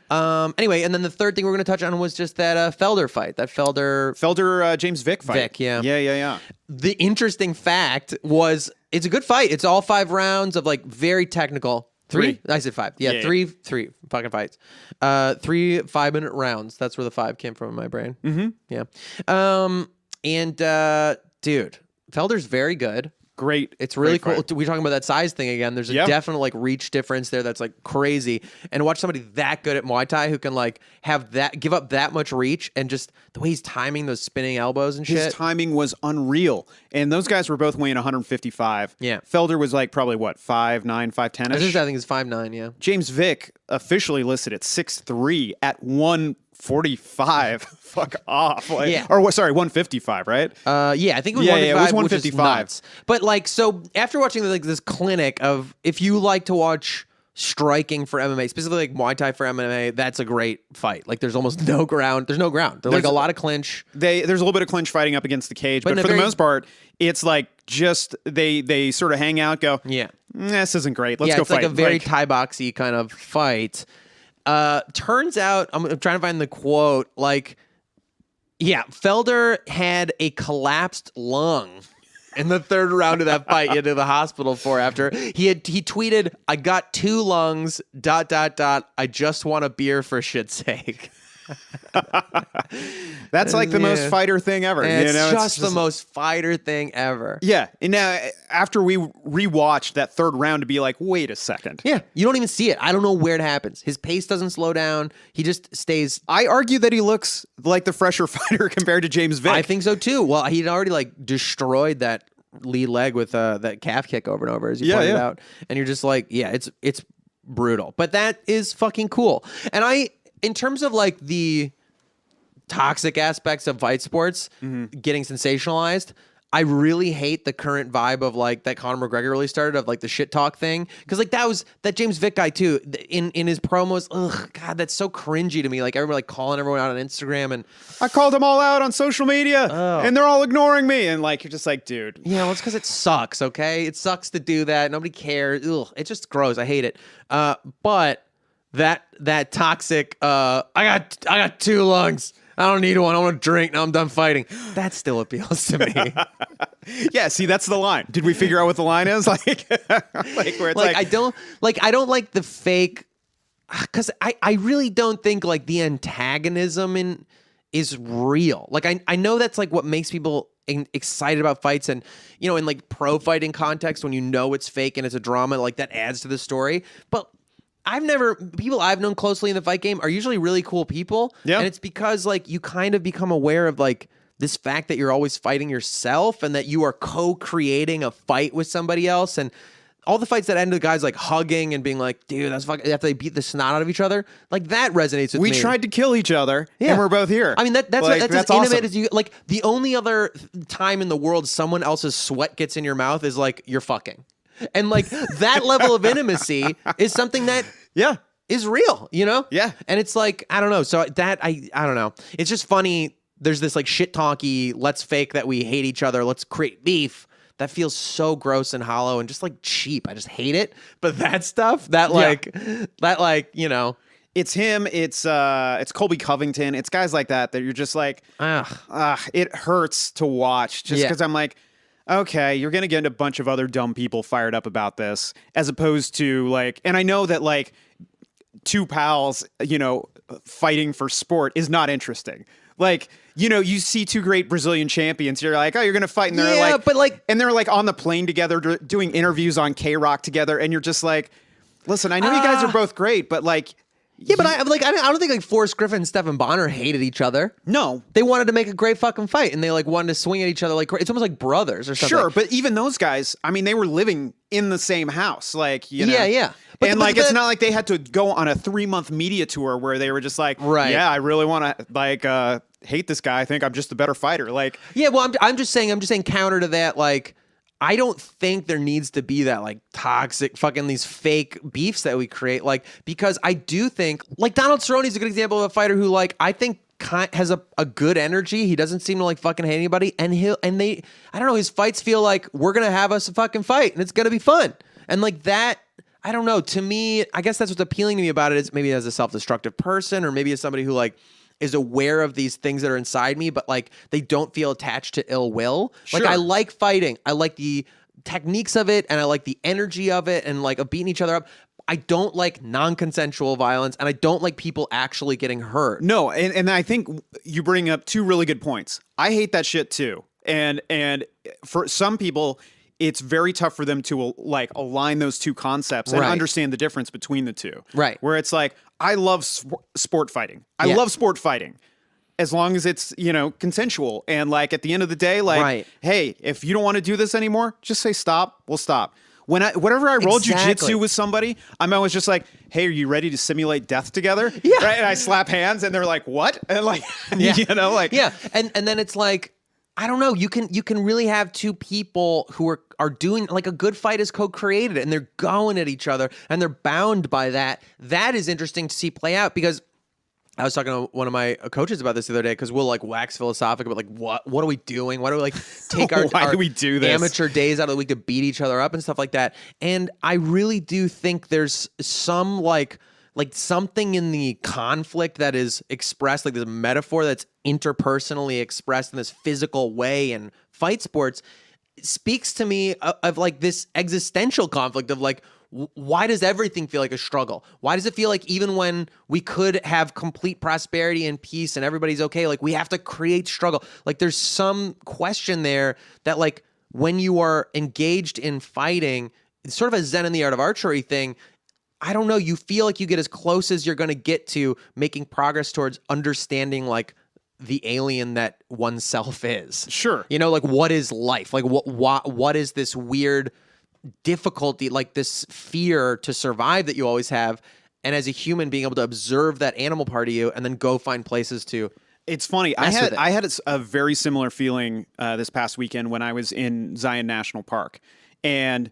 Anyway, and then the third thing we're going to touch on was just that Felder fight. That Felder James Vick fight. Vick, yeah. Yeah. The interesting fact was it's a good fight. It's all 5 rounds of like very technical. 3? I said 5. Yeah, 3 fucking fights. 3 5-minute rounds. That's where the 5 came from in my brain. Mm-hmm. Yeah. Dude, Felder's very good. Great. It's really cool. Fight. We're talking about that size thing again. There's a definite like reach difference there that's like crazy. And to watch somebody that good at Muay Thai who can like give up that much reach, and just the way he's timing those spinning elbows and shit. His timing was unreal. And those guys were both weighing 155. Yeah. Felder was like probably what, 5'9", 5'10"-ish? I think it's 5'9", yeah. James Vick officially listed at 6'3" at 145. Fuck off. Like, yeah. Or sorry, 155, right? Yeah, I think it was 155. Yeah, it was 155. Which is nuts. But like, so after watching like this clinic of, if you like to watch striking for MMA, specifically like Muay Thai for MMA, that's a great fight. Like there's almost no ground. There's no ground. There's like a lot of clinch. There's a little bit of clinch fighting up against the cage, but for the most part, it's like just they sort of hang out, go, this isn't great. Let's go it's fight. Like a very Thai boxy kind of fight. Turns out, I'm trying to find the quote. Like, Felder had a collapsed lung in the third round of that fight. He had to the hospital for after he tweeted, "I got 2 lungs. ... I just want a beer for shit's sake." That's like the most fighter thing ever. It's just the most fighter thing ever. Yeah. And now after we rewatched that third round to be like, wait a second. Yeah. You don't even see it. I don't know where it happens. His pace doesn't slow down. He just stays. I argue that he looks like the fresher fighter compared to James Vick. I think so too. Well, he'd already like destroyed that lead leg with that calf kick over and over, as you pointed out. And you're just like, it's brutal. But that is fucking cool. And in terms of like the toxic aspects of fight sports getting sensationalized, I really hate the current vibe of like that Conor McGregor really started of like the shit talk thing. Cause like that was that James Vick guy too in his promos. Ugh, God, that's so cringy to me. Like everybody like calling everyone out on Instagram and I called them all out on social media and they're all ignoring me. And like, you're just like, dude. Yeah, well, it's because it sucks. Okay. It sucks to do that. Nobody cares. Ugh, it's just gross. I hate it. But that toxic, I got 2 lungs. I don't need one. I want to drink. Now I'm done fighting. That still appeals to me. Yeah, see, that's the line. Did we figure out what the line is? Like where it's like I don't like the fake, because I really don't think like the antagonism is real. Like I know that's like what makes people excited about fights, and in like pro fighting context, when it's fake and it's a drama, like that adds to the story. But people I've known closely in the fight game are usually really cool people. Yeah. And it's because like you kind of become aware of like this fact that you're always fighting yourself and that you are co-creating a fight with somebody else. And all the fights that end with guys like hugging and being like, dude, that's fucking, after they beat the snot out of each other, like that resonates with me. We tried to kill each other and we're both here. I mean, that's like, as that's intimate awesome. as you, like the only other time in the world someone else's sweat gets in your mouth is like, you're fucking. And like that level of intimacy is something that is real, Yeah. And it's like, I don't know. So that I don't know. It's just funny. There's this like shit talky, let's fake that we hate each other. Let's create beef. That feels so gross and hollow and just like cheap. I just hate it. But that stuff, it's him. It's Colby Covington. It's guys like that you're just like, it hurts to watch just because I'm like, okay, you're going to get a bunch of other dumb people fired up about this, as opposed to like, and I know that like 2 pals, fighting for sport is not interesting. Like, you see 2 great Brazilian champions, you're like, oh, you're going to fight. And they're like on the plane together, doing interviews on K-Rock together. And you're just like, listen, I know you guys are both great, but like, yeah, but I don't think like Forrest Griffin and Stephen Bonner hated each other. No, they wanted to make a great fucking fight, and they like wanted to swing at each other like it's almost like brothers or something. Sure, but even those guys, I mean, they were living in the same house, like yeah. But it's not like they had to go on a 3-month media tour where they were just like, yeah, I really want to like hate this guy. I think I'm just a better fighter. Like, yeah, well, I'm just saying counter to that, like. I don't think there needs to be that like toxic fucking these fake beefs that we create, like, because I do think like Donald Cerrone's a good example of a fighter who like I think has a good energy. He doesn't seem to like fucking hate anybody, and I don't know, his fights feel like we're gonna have us a fucking fight and it's gonna be fun, and like that. I don't know. To me, I guess that's what's appealing to me about it is maybe as a self-destructive person, or maybe as somebody who like is aware of these things that are inside me, but like they don't feel attached to ill will. Sure. Like I like fighting. I like the techniques of it, and I like the energy of it, and like of beating each other up. I don't like non-consensual violence, and I don't like people actually getting hurt. No, and I think you bring up 2 really good points. I hate that shit too. And for some people, it's very tough for them to like align those 2 concepts and understand the difference between the 2. Right. Where it's like, I love sport fighting. I love sport fighting as long as it's, consensual. And like at the end of the day, like, hey, if you don't want to do this anymore, just say stop. We'll stop. Whenever I roll jujitsu with somebody, I'm always just like, hey, are you ready to simulate death together? Yeah. Right. And I slap hands and they're like, what? And like, yeah. And then it's like, I don't know. You can really have two people who are doing like a good fight is co-created and they're going at each other and they're bound by that. That is interesting to see play out because I was talking to one of my coaches about this the other day because we'll like wax philosophical about like what are we doing? Why do we like take our Why do we do this? amateur days out of the week to beat each other up and stuff like that? And I really do think there's some like something in the conflict that is expressed, like this metaphor that's interpersonally expressed in this physical way in fight sports speaks to me of like this existential conflict of like, why does everything feel like a struggle? Why does it feel like even when we could have complete prosperity and peace and everybody's okay, like we have to create struggle? Like there's some question there that like when you are engaged in fighting, it's sort of a Zen in the art of archery thing. I don't know. You feel like you get as close as you're going to get to making progress towards understanding like the alien that oneself is. Sure. You know, like what is life? Like what is this weird difficulty, like this fear to survive that you always have? And as a human, being able to observe that animal part of you and then go find places to. It's funny. I had a very similar feeling this past weekend when I was in Zion National Park and,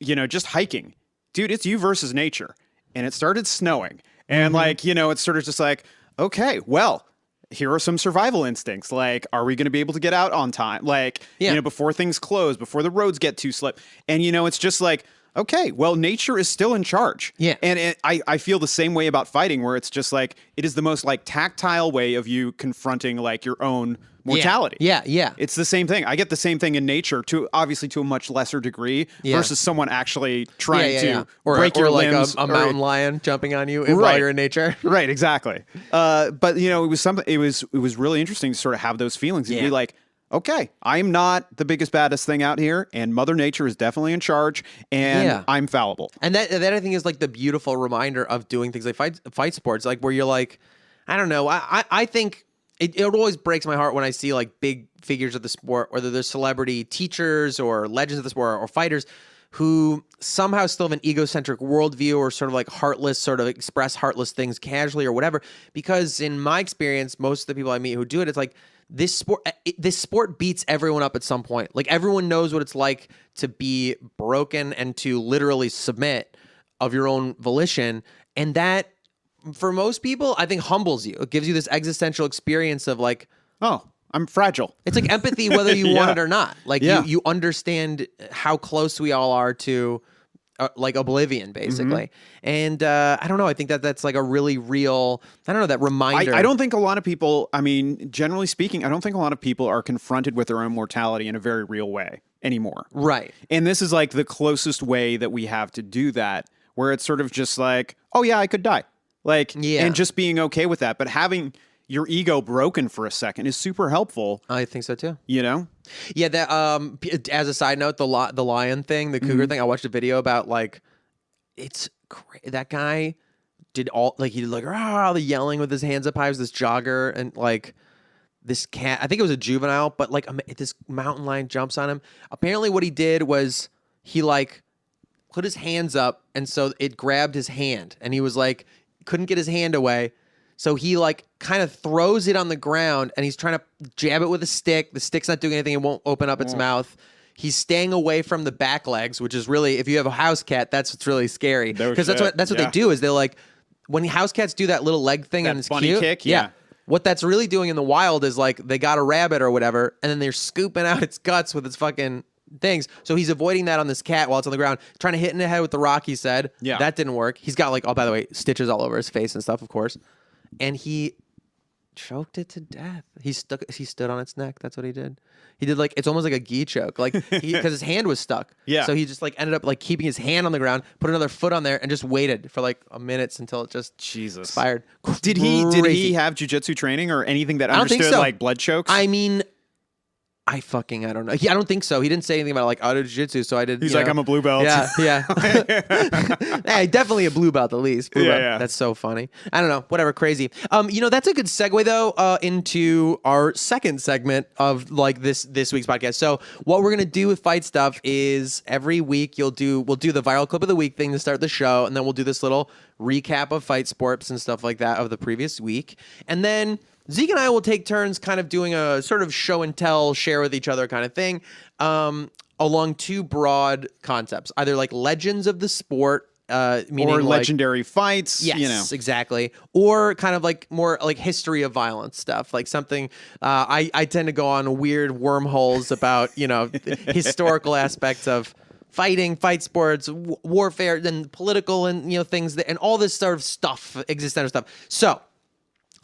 you know, just hiking. Dude, it's you versus nature. And it started snowing. And like, you know, it's sort of just like, okay, well, here are some survival instincts. Like, are we going to be able to get out on time? Like, you know, before things close, before the roads get too slip. And, you know, it's just like, okay, well, nature is still in charge. Yeah. And I feel the same way about fighting, where it's just like, it is the most like tactile way of you confronting like your own mortality. Yeah. It's the same thing. I get the same thing in nature, to obviously to a much lesser degree, versus someone actually trying to break your like limbs, a mountain lion jumping on you while you're in nature. Right, exactly. But you know, it was something. It was really interesting to sort of have those feelings and be like, okay, I'm not the biggest, baddest thing out here, and Mother Nature is definitely in charge, and I'm fallible. And that I think is like the beautiful reminder of doing things like fight sports, like where you're like, I don't know, I think. It always breaks my heart when I see like big figures of the sport, whether they're celebrity teachers or legends of the sport or fighters who somehow still have an egocentric worldview or sort of like heartless, sort of express heartless things casually or whatever. Because in my experience, most of the people I meet who do it, it's like this sport beats everyone up at some point. Like everyone knows what it's like to be broken and to literally submit of your own volition. And that, for most people, I think humbles you. It gives you this existential experience of like, oh, I'm fragile. It's like empathy, whether you want it or not. Like you understand how close we all are to like oblivion, basically. And I don't know. I think that's like a really real, I don't know, that reminder. I don't think a lot of people, I mean, generally speaking, I don't think a lot of people are confronted with their own mortality in a very real way anymore. Right. And this is like the closest way that we have to do that, where it's sort of just like, oh yeah, I could die. Like, and just being okay with that. But having your ego broken for a second is super helpful. I think so too. You know? Yeah. That as a side note, the lion thing, the cougar thing. I watched a video about like, it's that guy did all like he did like all the yelling with his hands up high. It was this jogger and like this cat. I think it was a juvenile, but like this mountain lion jumps on him. Apparently, what he did was he like put his hands up, and so it grabbed his hand, and he was like. Couldn't get his hand away, so he like kind of throws it on the ground and he's trying to jab it with a stick. The stick's not doing anything. It won't open up its mouth. He's staying away from the back legs, which is really, if you have a house cat, that's what's really scary, because that's what they do is they're like, when house cats do that little leg thing and it's funny cute, kick, what that's really doing in the wild is like they got a rabbit or whatever and then they're scooping out its guts with its fucking things. So he's avoiding that on this cat while it's on the ground, trying to hit in the head with the rock, he said. Yeah. That didn't work. He's got like, oh, by the way, stitches all over his face and stuff, of course. And he choked it to death. He stood on its neck. That's what he did. He did like, it's almost like a gi choke. Like because his hand was stuck. Yeah. So he just like ended up like keeping his hand on the ground, put another foot on there and just waited for like a minute until it just expired. Did he have jujitsu training or anything that understood like blood chokes? I mean, I don't know. I don't think so. He didn't say anything about like auto jiu-jitsu, so I did. He's like, I'm a blue belt. Yeah. Hey, definitely a blue belt at least. Blue belt. Yeah. That's so funny. I don't know. Whatever. Crazy. You know, that's a good segue though into our second segment of like this week's podcast. So what we're gonna do with Fight Stuff is every week we'll do the viral clip of the week thing to start the show, and then we'll do this little recap of fight sports and stuff like that of the previous week, and then Zeke and I will take turns kind of doing a sort of show and tell, share with each other kind of thing, along two broad concepts, either like legends of the sport, meaning or like, legendary fights. Yes, exactly. Or kind of like more like history of violence stuff, like something. I tend to go on weird wormholes about historical aspects of fighting, fight sports, warfare, then political and things and all this sort of stuff, existential stuff. So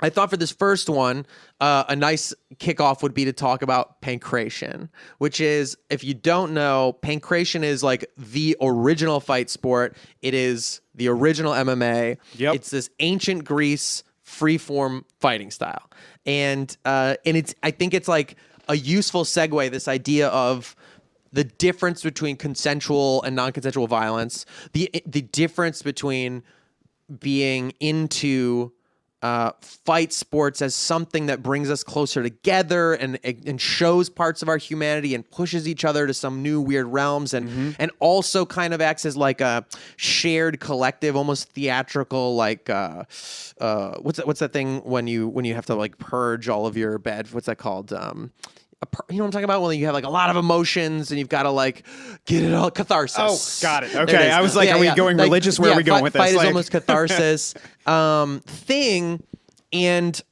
I thought for this first one, a nice kickoff would be to talk about Pankration, which is, if you don't know, Pankration is like the original fight sport. It is the original MMA. Yep. It's this ancient Greece freeform fighting style. And it's, I think it's like a useful segue, this idea of the difference between consensual and non-consensual violence, the difference between being into fight sports as something that brings us closer together and shows parts of our humanity and pushes each other to some new weird realms and also kind of acts as like a shared collective, almost theatrical, like what's that thing when you have to like purge all of your bad, what's that called? You know what I'm talking about? When you have like a lot of emotions and you've got to like get it all, catharsis. Oh, got it. Okay. I was like, are we going religious? Where are we going with this? Fight is almost catharsis thing. And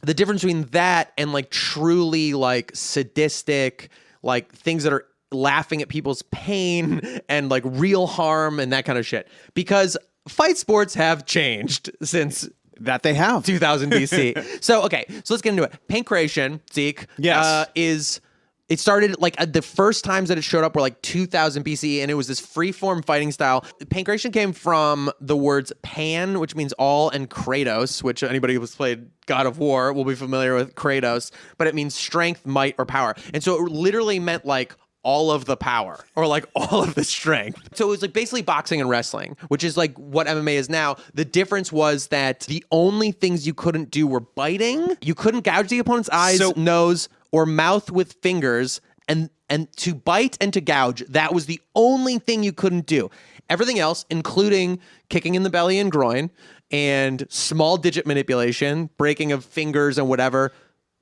the difference between that and like truly like sadistic, like things that are laughing at people's pain and like real harm and that kind of shit. Because fight sports have changed since that they have 2000 BC. So let's get into it. Pankration, Zeke, yes, it started like the first times that it showed up were like 2000 BC, and it was this free-form fighting style. Pankration came from the words pan, which means all, and Kratos, which anybody who's played God of War will be familiar with Kratos, but it means strength, might, or power. And so it literally meant like all of the power or like all of the strength. So it was like basically boxing and wrestling, which is like what MMA is now. The difference was that the only things you couldn't do were biting. You couldn't gouge the opponent's eyes, nose, or mouth with fingers. And to bite and to gouge, that was the only thing you couldn't do. Everything else, including kicking in the belly and groin and small digit manipulation, breaking of fingers and whatever,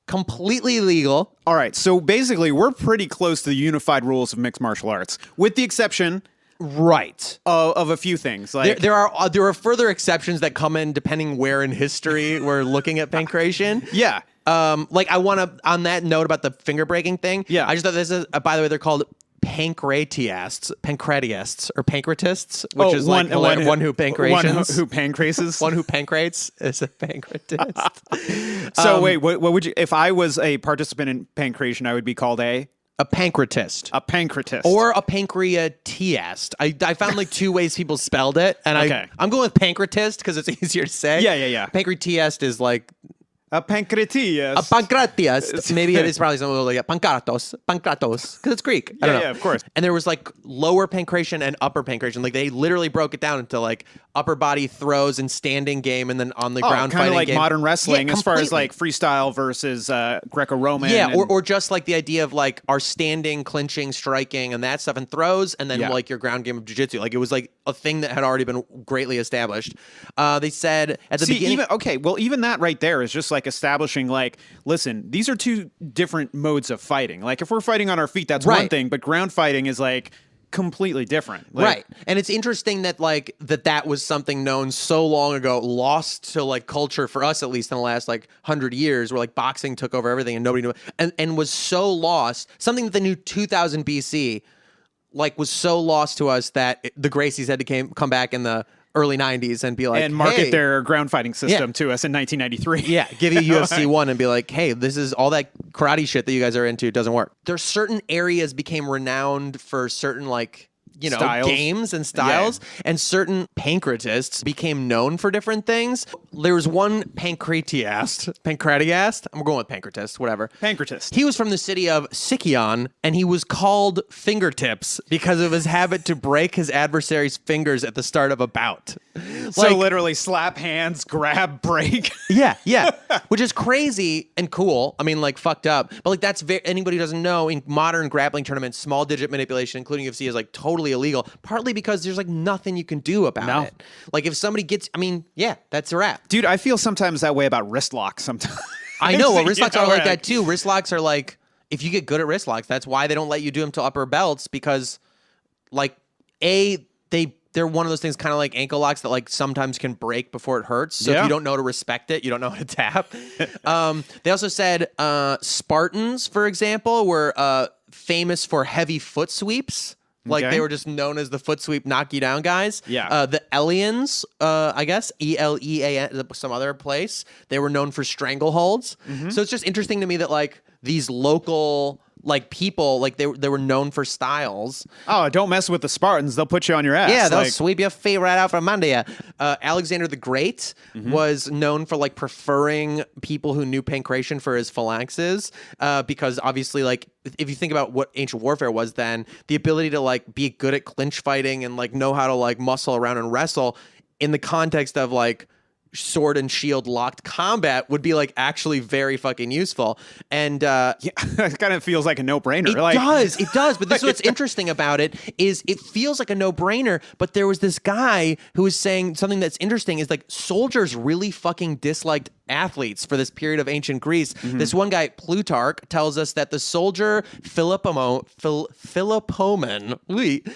completely legal. All right, so basically, we're pretty close to the unified rules of mixed martial arts, with the exception, right, of a few things. Like there are further exceptions that come in depending where in history we're looking at Pankration. Yeah. Like I want to, on that note about the finger breaking thing. Yeah. I just thought this is, by the way, they're called pancratiasts, or pancratists, which is one who pancrations. Who pancrases. One who pancrates is a pancratist. So wait, what would you, if I was a participant in pankration, I would be called a pancratist. A pancratist. Or a pancreatiast. I found like two ways people spelled it, and I'm going with pancratist because it's easier to say. Yeah. Pancratiast is like a pancratias. A pancratias. Maybe it is probably something like pankratos, because it's Greek. I don't know. Yeah, of course. And there was like lower pankration and upper pankration. Like they literally broke it down into like upper body throws and standing game, and then on the ground fighting like game. Modern wrestling, as far as like freestyle versus Greco-Roman. Yeah, or just like the idea of like our standing, clinching, striking, and that stuff, and throws, and then like your ground game of jiu-jitsu. Like it was like a thing that had already been greatly established. They said at the beginning. Even that right there is just like establishing, like, listen, these are two different modes of fighting. Like if we're fighting on our feet, that's one thing, but ground fighting is like completely different. Like, right. And it's interesting that like that was something known so long ago, lost to like culture for us, at least in the last like 100 years, where like boxing took over everything and nobody knew it, and was so lost. Something that they knew 2000 BC like was so lost to us that the Gracies had to come back in the early 90s and be like, and market their ground fighting system to us in 1993. Yeah, give you UFC 1 and be like, hey, this is all that karate shit that you guys are into doesn't work. There's certain areas became renowned for certain like, styles. Games and styles, and certain pancratists became known for different things. There was one pancratiast. I'm going with pancratist, whatever. Pancratist. He was from the city of Sicyon, and he was called Fingertips because of his habit to break his adversary's fingers at the start of a bout. So literally slap hands, grab, break. Yeah. Which is crazy and cool. I mean, like fucked up. But like that's anybody who doesn't know, in modern grappling tournaments, small digit manipulation, including UFC, is like totally illegal. Partly because there's like nothing you can do about it. Like if somebody gets, that's a wrap. Dude, I feel sometimes that way about wrist locks sometimes. I know. Well, wrist locks are like right. that too. Wrist locks are like, if you get good at wrist locks, that's why they don't let you do them to upper belts, because like they're one of those things, kind of like ankle locks, that like sometimes can break before it hurts. So if you don't know to respect it, you don't know how to tap. They also said Spartans, for example, were famous for heavy foot sweeps. Like they were just known as the foot sweep knock you down guys. Yeah. The Eleans, I guess, Elean, some other place, they were known for strangleholds. So it's just interesting to me that like these local like people, like they were known for styles. Oh, don't mess with the Spartans. They'll put you on your ass. Yeah, they'll like, sweep your feet right out from under you. Alexander the Great was known for like preferring people who knew pankration for his phalanxes, because obviously, like if you think about what ancient warfare was then, the ability to like be good at clinch fighting and like know how to like muscle around and wrestle in the context of like sword and shield locked combat would be like actually very fucking useful. And it kind of feels like a no-brainer. It does. But this is what's interesting about it, is it feels like a no-brainer, but there was this guy who was saying something that's interesting, is like soldiers really fucking disliked athletes for this period of ancient Greece. This one guy, Plutarch, tells us that the soldier Philopomen,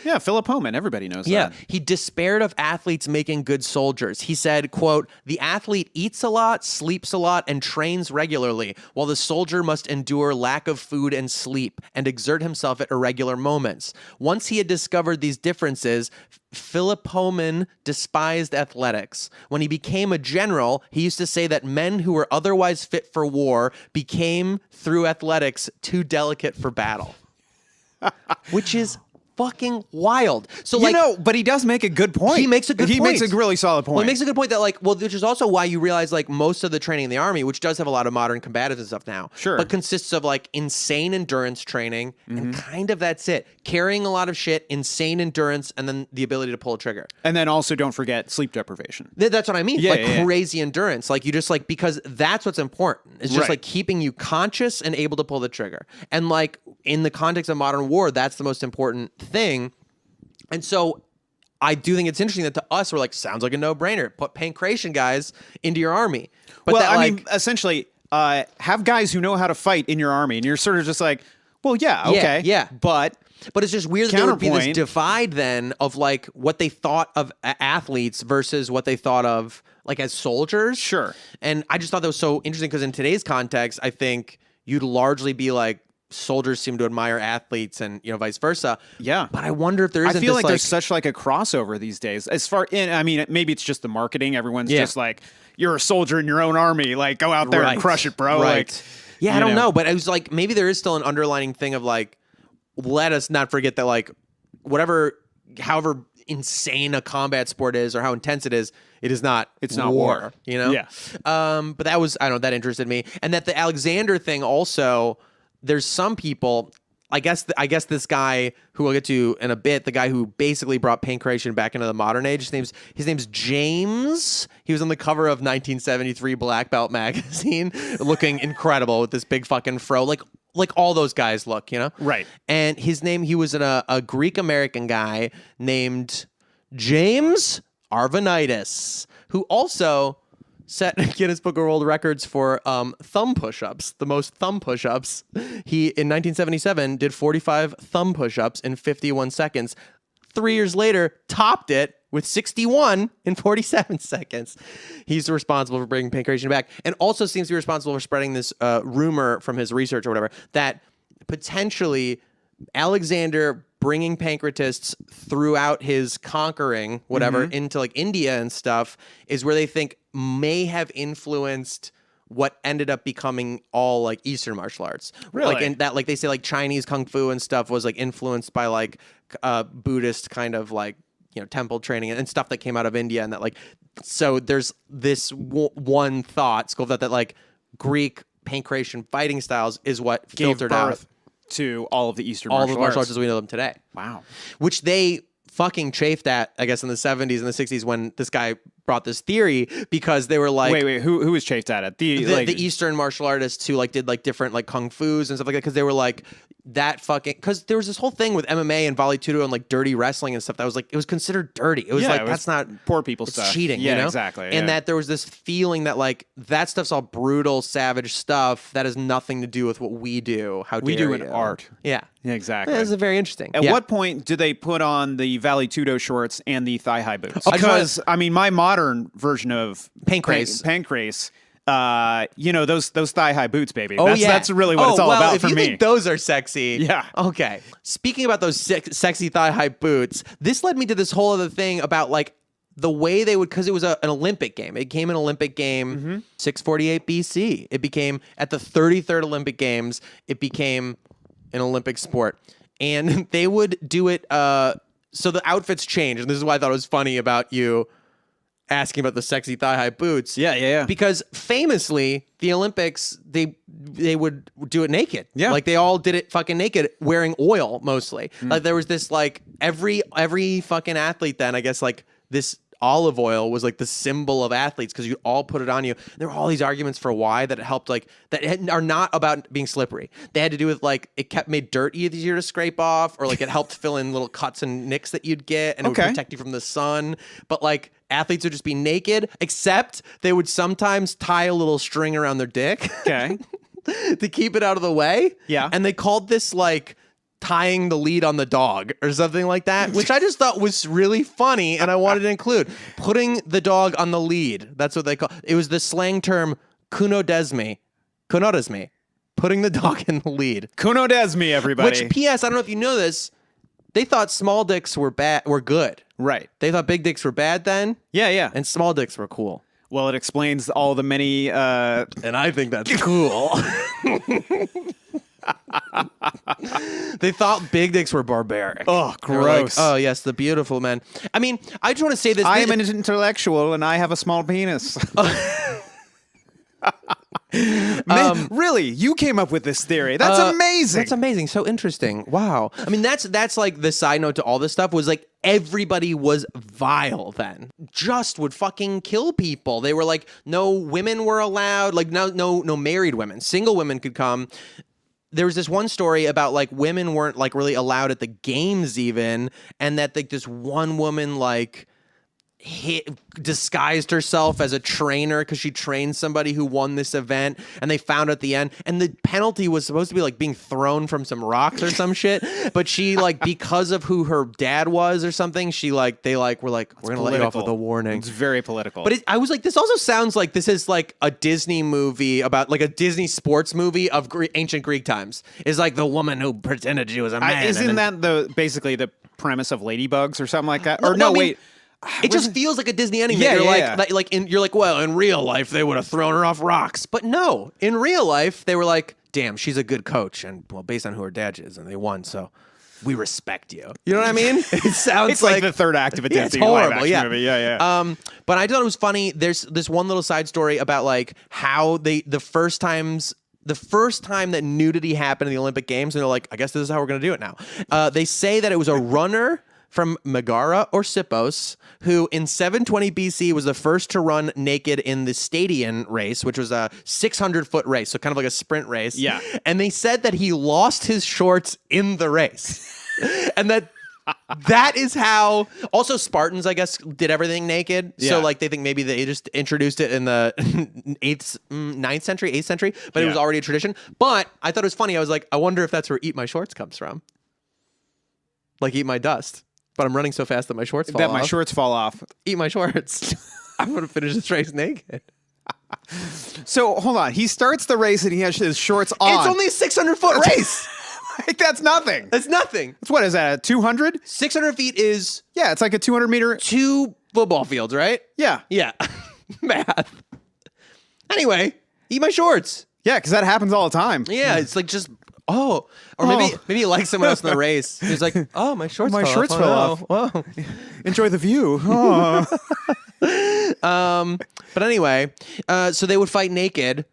Yeah, Philopomen. Everybody knows yeah, that. he despaired of athletes making good soldiers. He said, quote, "The athlete eats a lot, sleeps a lot, and trains regularly, while the soldier must endure lack of food and sleep, and exert himself at irregular moments. Once he had discovered these differences, Philopomen despised athletics. When he became a general, he used to say that men who were otherwise fit for war became, through athletics, too delicate for battle." Which is fucking wild. So like, but he does make a good point. he makes a good point. He makes a really solid point. Well, he makes a good point that like, well, which is also why you realize like most of the training in the army, which does have a lot of modern combatives and stuff now, Sure. but consists of like insane endurance training and kind of that's it. Carrying a lot of shit, insane endurance, and then the ability to pull a trigger. And then also don't forget sleep deprivation. That's what I mean. Yeah, like yeah. crazy endurance. Like you just like, because that's what's important. It's just Right. like keeping you conscious and able to pull the trigger. And like in the context of modern war, that's the most important thing. And so I do think it's interesting that to us, we're like, sounds like a no-brainer. Put pankration guys into your army. But Well, that, I like, mean, essentially, have guys who know how to fight in your army, and you're sort of just like, well, yeah, okay. yeah. But it's just weird that there would be this Counterpoint. divide then of like what they thought of athletes versus what they thought of like as soldiers. Sure. And I just thought that was so interesting because in today's context, I think you'd largely be like, soldiers seem to admire athletes and, you know, vice versa. Yeah. But I wonder if there I isn't feel this, like there's such like a crossover these days. As far in, I mean, maybe it's just the marketing. Everyone's just like, you're a soldier in your own army. Like, go out there and crush it, bro. Right. Like, yeah, I you don't know. know. But I was like, maybe there is still an underlining thing of like, let us not forget that like, however insane a combat sport is or how intense it is not war. You know? Yeah. But that was, I don't know, that interested me. And that the Alexander thing also, there's some people, I guess this guy who we'll get to in a bit, the guy who basically brought pankration back into the modern age, his name's James. He was on the cover of 1973 Black Belt magazine, looking incredible with this big fucking fro, like all those guys look, you know? Right. And his name, he was a Greek American guy named James Arvanitis, who also set Guinness Book of World Records for thumb push-ups, the most thumb push-ups. He, in 1977, did 45 thumb push-ups in 51 seconds. 3 years later, topped it with 61 in 47 seconds. He's responsible for bringing pankration back, and also seems to be responsible for spreading this rumor from his research or whatever, that potentially Alexander bringing pancratists throughout his conquering whatever into like India and stuff is where they think may have influenced what ended up becoming all like Eastern martial arts. Really? Like, and that, like they say like Chinese kung fu and stuff was like influenced by like Buddhist kind of like, you know, temple training and stuff that came out of India. And that like, so there's this one thought, school of thought, that like Greek pankration fighting styles is what Gave filtered birth out to all of the Eastern all martial the martial arts. arts as we know them today. Wow. Which they fucking chafed at, I guess, in the 70s and the 60s when this guy brought this theory because they were like, wait, who was chafed at it? The Eastern martial artists who like did like different like kung fu's and stuff like that, because they were like that fucking, because there was this whole thing with MMA and Vale Tudo and like dirty wrestling and stuff that was like, it was considered dirty. It was that's not poor people stuff. Cheating, yeah, you know? Exactly. And that there was this feeling that like that stuff's all brutal, savage stuff that has nothing to do with what we do. How we dare do you? in art. Yeah. Exactly. This is very interesting. At what point do they put on the Vale Tudo shorts and the thigh-high boots? Because, I mean, my modern version of Pancrase. Those thigh-high boots, baby. Oh, That's really what it's all about for me. If you think those are sexy. Yeah. Okay. Speaking about those sexy thigh-high boots, this led me to this whole other thing about like the way they would, because it was an Olympic game. It became an Olympic game 648 BC. It became, at the 33rd Olympic Games, it became an Olympic sport. And they would do it, so the outfits changed. And this is why I thought it was funny about you asking about the sexy thigh-high boots. Yeah. Because famously, the Olympics, they would do it naked. Yeah. Like, they all did it fucking naked, wearing oil, mostly. Like, there was this, like, every fucking athlete then, I guess, like, this olive oil was like the symbol of athletes because you all put it on you. There were all these arguments for why that it helped, like that are not about being slippery. They had to do with like it made dirt easier to scrape off, or like it helped fill in little cuts and nicks that you'd get, and it would protect you from the sun. But like athletes would just be naked, except they would sometimes tie a little string around their dick, to keep it out of the way. Yeah, and they called this like tying the lead on the dog or something like that, which I just thought was really funny, and I wanted to include putting the dog on the lead. That's what they call it. Was the slang term kunodesme, putting the dog in the lead. Kunodesme, everybody. Which, P.S., I don't know if you know this, they thought small dicks were good. Right. They thought big dicks were bad then. Yeah. And small dicks were cool. Well, it explains all the many. And I think that's cool. They thought big dicks were barbaric. Oh, gross. Like, oh, yes, the beautiful men. I mean, I just want to say this. I am an intellectual and I have a small penis. Man, really? You came up with this theory. That's amazing. That's amazing. So interesting. Wow. I mean, that's like the side note to all this stuff was like everybody was vile then. Just would fucking kill people. They were like, no women were allowed. Like no married women. Single women could come. There was this one story about like women weren't like really allowed at the games even, and that like this one woman like disguised herself as a trainer because she trained somebody who won this event, and they found at the end, and the penalty was supposed to be like being thrown from some rocks or some shit, but she like because of who her dad was or something, she like they like were like we're gonna let you off with a warning. It's very political. But I was like, this also sounds like this is like a Disney movie about like a Disney sports movie of ancient Greek times. Is like the woman who pretended she was a man. Isn't that basically the premise of Ladybugs or something like that? Or no, I mean, wait. It just feels like a Disney anime. Yeah, You're like, well, in real life they would have thrown her off rocks, but no, in real life they were like, damn, she's a good coach, and well, based on who her dad is, and they won, so we respect you. You know what I mean? It sounds it's like the third act of a Disney live action movie. Yeah. But I thought it was funny. There's this one little side story about like how the first time that nudity happened in the Olympic Games, and they're like, I guess this is how we're going to do it now. They say that it was a runner from Megara or Sippos, who in 720 BC was the first to run naked in the Stadion race, which was a 600-foot race, so kind of like a sprint race. Yeah. And they said that he lost his shorts in the race. And that is how also Spartans, I guess, did everything naked. Yeah. So like they think maybe they just introduced it in the 8th century, but it was already a tradition. But I thought it was funny. I was like, I wonder if that's where Eat My Shorts comes from. Like Eat My Dust. But I'm running so fast that my shorts fall off. My shorts fall off. Eat my shorts. I'm going to finish this race naked. So, hold on. He starts the race and he has his shorts on. It's only a 600-foot race. Like, that's nothing. That's nothing. That's what is that, 200? 600 feet is... Yeah, it's like a 200-meter... 2 football fields, right? Yeah. Yeah. Math. Anyway, eat my shorts. Yeah, because that happens all the time. Yeah, it's like just... Oh, or maybe he likes someone else in the race. He's like, oh, my shorts fell off. Whoa. Enjoy the view. Oh. But anyway, so they would fight naked.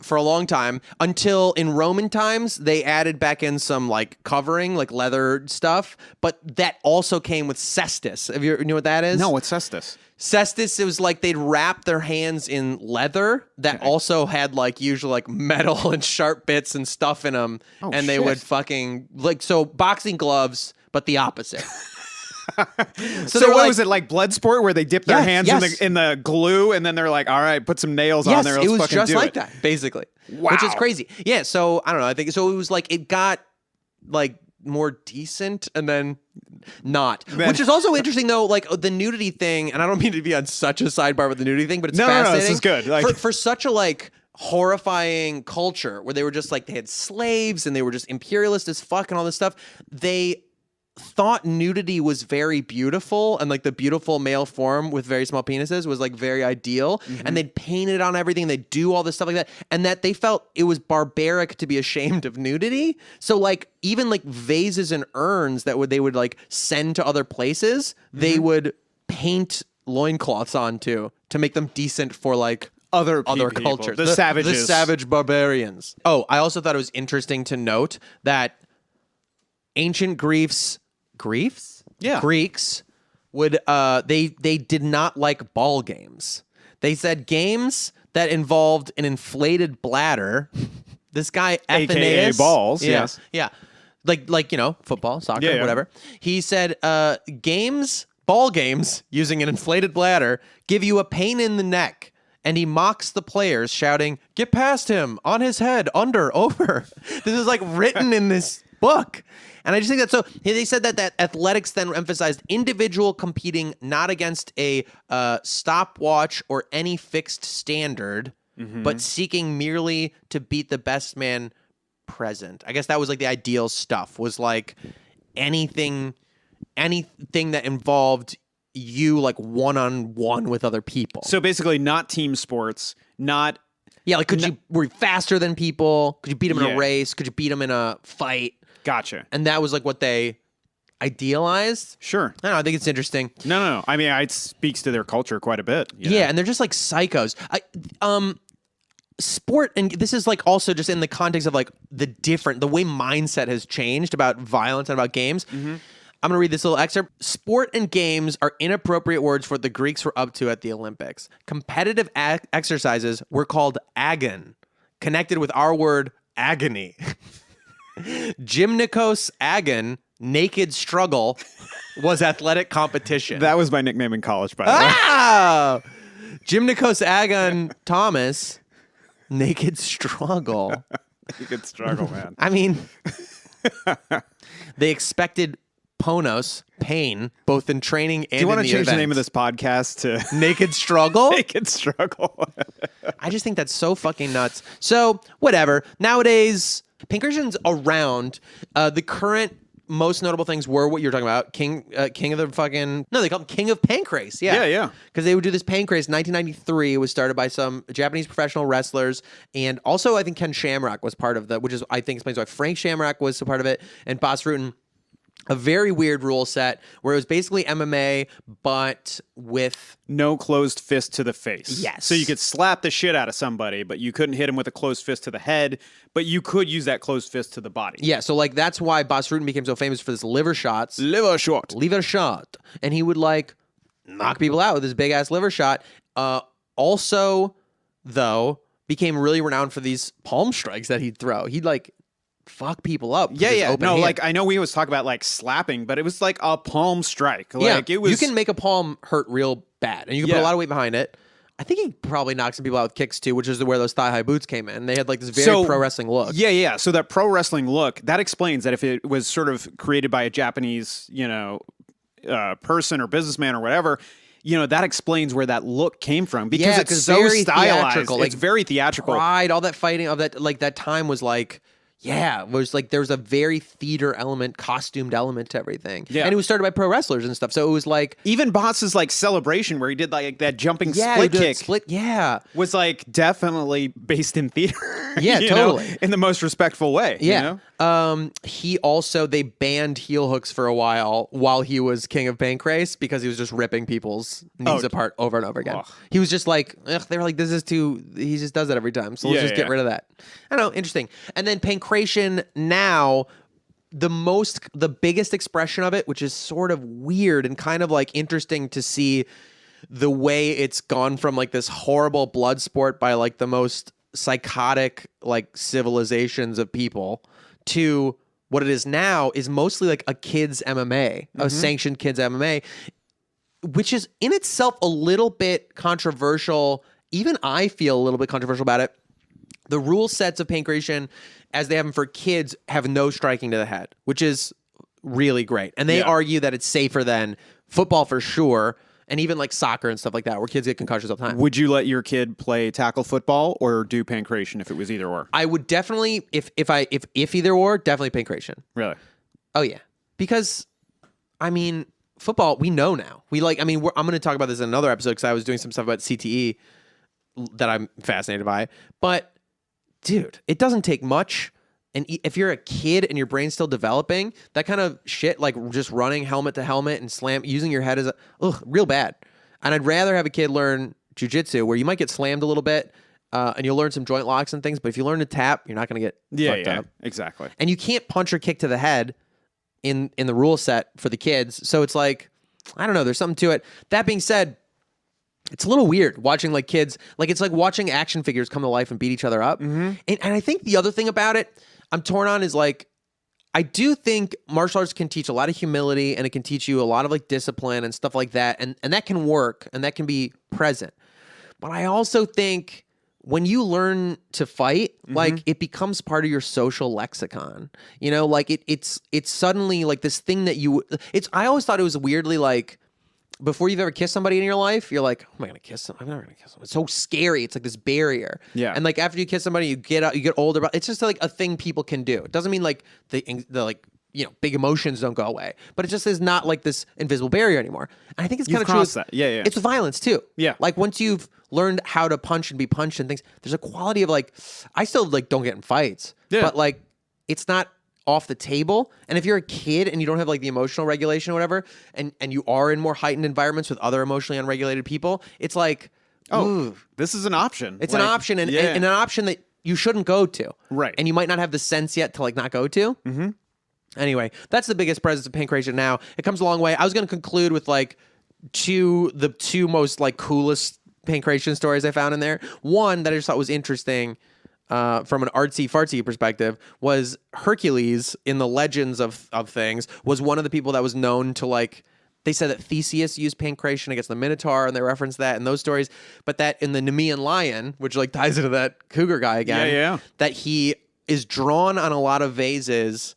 for a long time until in Roman times they added back in some like covering, like leather stuff, but that also came with cestus. Have you know what that is? No, what's cestus? Cestus, it was like they'd wrap their hands in leather that also had like usually like metal and sharp bits and stuff in them, and they would fucking like so boxing gloves, but the opposite. So what was it, like blood sport where they dip their hands in the glue and then they're like, all right, put some nails on there. It was fucking just do like it. that, basically. Wow. Which is crazy. Yeah, so I don't know. I think so. It was like it got like more decent and then not. Which is also interesting though, like the nudity thing, and I don't mean to be on such a sidebar with the nudity thing, but it's fascinating. No, this is good. Like, for such a like horrifying culture where they were just like they had slaves and they were just imperialist as fuck and all this stuff, they thought nudity was very beautiful and like the beautiful male form with very small penises was like very ideal, and they'd paint it on everything, they'd do all this stuff like that, and that they felt it was barbaric to be ashamed of nudity. So like even like vases and urns that they would like send to other places, they would paint loincloths onto to make them decent for like other people, cultures, the savages, the savage barbarians. Oh, I also thought it was interesting to note that ancient Greeks would they did not like ball games. They said games that involved an inflated bladder. This guy AKA Athenaeus, balls, yeah, yes. yeah, like you know, football, soccer, Yeah. whatever. He said ball games using an inflated bladder give you a pain in the neck. And he mocks the players, shouting, "Get past him, on his head, under, over." This is like written in this book. And I just think that so they said that athletics then emphasized individual competing, not against a stopwatch or any fixed standard, but seeking merely to beat the best man present. I guess that was like the ideal stuff, was like anything that involved you like one-on-one with other people. So basically not team sports, not... Yeah, like were you faster than people? Could you beat them in a race? Could you beat them in a fight? Gotcha. And that was like what they idealized. Sure. I don't know, I think it's interesting. No. I mean, it speaks to their culture quite a bit. You know? And they're just like psychos. Sport, and this is like also just in the context of like the way mindset has changed about violence and about games. I'm going to read this little excerpt. Sport and games are inappropriate words for what the Greeks were up to at the Olympics. Competitive exercises were called agon, connected with our word agony. Gymnikos agon, naked struggle, was athletic competition. That was my nickname in college, by the way. Ah! Gymnikos agon Thomas, naked struggle. Naked struggle, man. I mean, they expected ponos, pain, both in training and in the Do you want to change the event. name of this podcast to Naked Struggle? Naked Struggle? I just think that's so fucking nuts. So, whatever. Nowadays, Pankration's around. The current most notable things were what you're talking about. King of the fucking... No, they call him King of Pancrase. Yeah. Because they would do this Pancrase. 1993 was started by some Japanese professional wrestlers. And also, I think Ken Shamrock was part of that, which is, I think, explains why Frank Shamrock was a part of it. And Bas Rutten. A very weird rule set where it was basically MMA, but with... No closed fist to the face. Yes. So you could slap the shit out of somebody, but you couldn't hit him with a closed fist to the head, but you could use that closed fist to the body. Yeah, so like that's why Bas Rutten became so famous for this liver shots. Liver shot. Liver shot. And he would like knock people out with his big-ass liver shot. Also, though, became really renowned for these palm strikes that he'd throw. He'd like... fuck people up. Yeah. No, hand. like I know we always talk about like slapping, but it was like a palm strike. Like it was. You can make a palm hurt real bad, and you can put a lot of weight behind it. I think he probably knocked some people out with kicks too, which is where those thigh-high boots came in. They had like this very pro wrestling look. Yeah. So that pro wrestling look, that explains that if it was sort of created by a Japanese, person or businessman or whatever, that explains where that look came from because it's so stylized. Theatrical. It's very theatrical. Pride, all that fighting of that, like that time was like. Yeah, it was like there was a very theater element, costumed element to everything. Yeah. And it was started by pro wrestlers and stuff. So it was like... Even Boss's like celebration where he did like that jumping split kick. Was like definitely based in theater. Yeah, totally. In the most respectful way. Yeah. They banned heel hooks for a while he was King of Pancrase because he was just ripping people's knees apart over and over again. Ugh. He was just like, they were like, this is too, he just does that every time. So let's just get rid of that. I don't know, interesting. And then Pankration now, the biggest expression of it, which is sort of weird and kind of like interesting to see the way it's gone from like this horrible blood sport by like the most psychotic like civilizations of people to what it is now is mostly like a kids MMA, a sanctioned kids MMA, which is in itself a little bit controversial. Even I feel a little bit controversial about it. The rule sets of Pankration, as they have them for kids, have no striking to the head, which is really great. And they argue that it's safer than football for sure, and even like soccer and stuff like that, where kids get concussions all the time. Would you let your kid play tackle football or do Pankration if it was either or? I would definitely, if either or, definitely Pankration. Really? Oh yeah, because I mean, football we know now. I'm going to talk about this in another episode because I was doing some stuff about CTE that I'm fascinated by. But dude, it doesn't take much. And if you're a kid and your brain's still developing, that kind of shit, like just running helmet to helmet and using your head as real bad. And I'd rather have a kid learn jiu-jitsu where you might get slammed a little bit and you'll learn some joint locks and things. But if you learn to tap, you're not going to get fucked up. Exactly. And you can't punch or kick to the head in the rule set for the kids. So it's like, I don't know, there's something to it. That being said, it's a little weird watching like kids, like it's like watching action figures come to life and beat each other up. And I think the other thing about it I'm torn on is like, I do think martial arts can teach a lot of humility and it can teach you a lot of like discipline and stuff like that. And that can work and that can be present. But I also think when you learn to fight, like it becomes part of your social lexicon, you know, like it's suddenly like this thing that I always thought it was weirdly like, before you've ever kissed somebody in your life, you're like, oh, am I going to kiss them? I'm never going to kiss them. It's so scary. It's like this barrier. Yeah. And like after you kiss somebody, you get out, you get older. It's just like a thing people can do. It doesn't mean like the like, you know, big emotions don't go away, but it just is not like this invisible barrier anymore. And I think it's kind of true. That. Yeah. It's with violence too. Yeah. Like once you've learned how to punch and be punched and things, there's a quality of like, I still like don't get in fights, but like it's not off the table. And if you're a kid and you don't have like the emotional regulation or whatever, and you are in more heightened environments with other emotionally unregulated people, it's like, ooh, this is an option. It's an option and an option that you shouldn't go to. Right. And you might not have the sense yet to like not go to. Anyway, that's the biggest presence of Pankration now. It comes a long way. I was going to conclude with like the two most like coolest Pankration stories I found in there. One that I just thought was interesting from an artsy-fartsy perspective was Hercules in the legends of things was one of the people that was known to like, they said that Theseus used Pankration against the Minotaur and they referenced that in those stories, but that in the Nemean lion, which like ties into that cougar guy again, that he is drawn on a lot of vases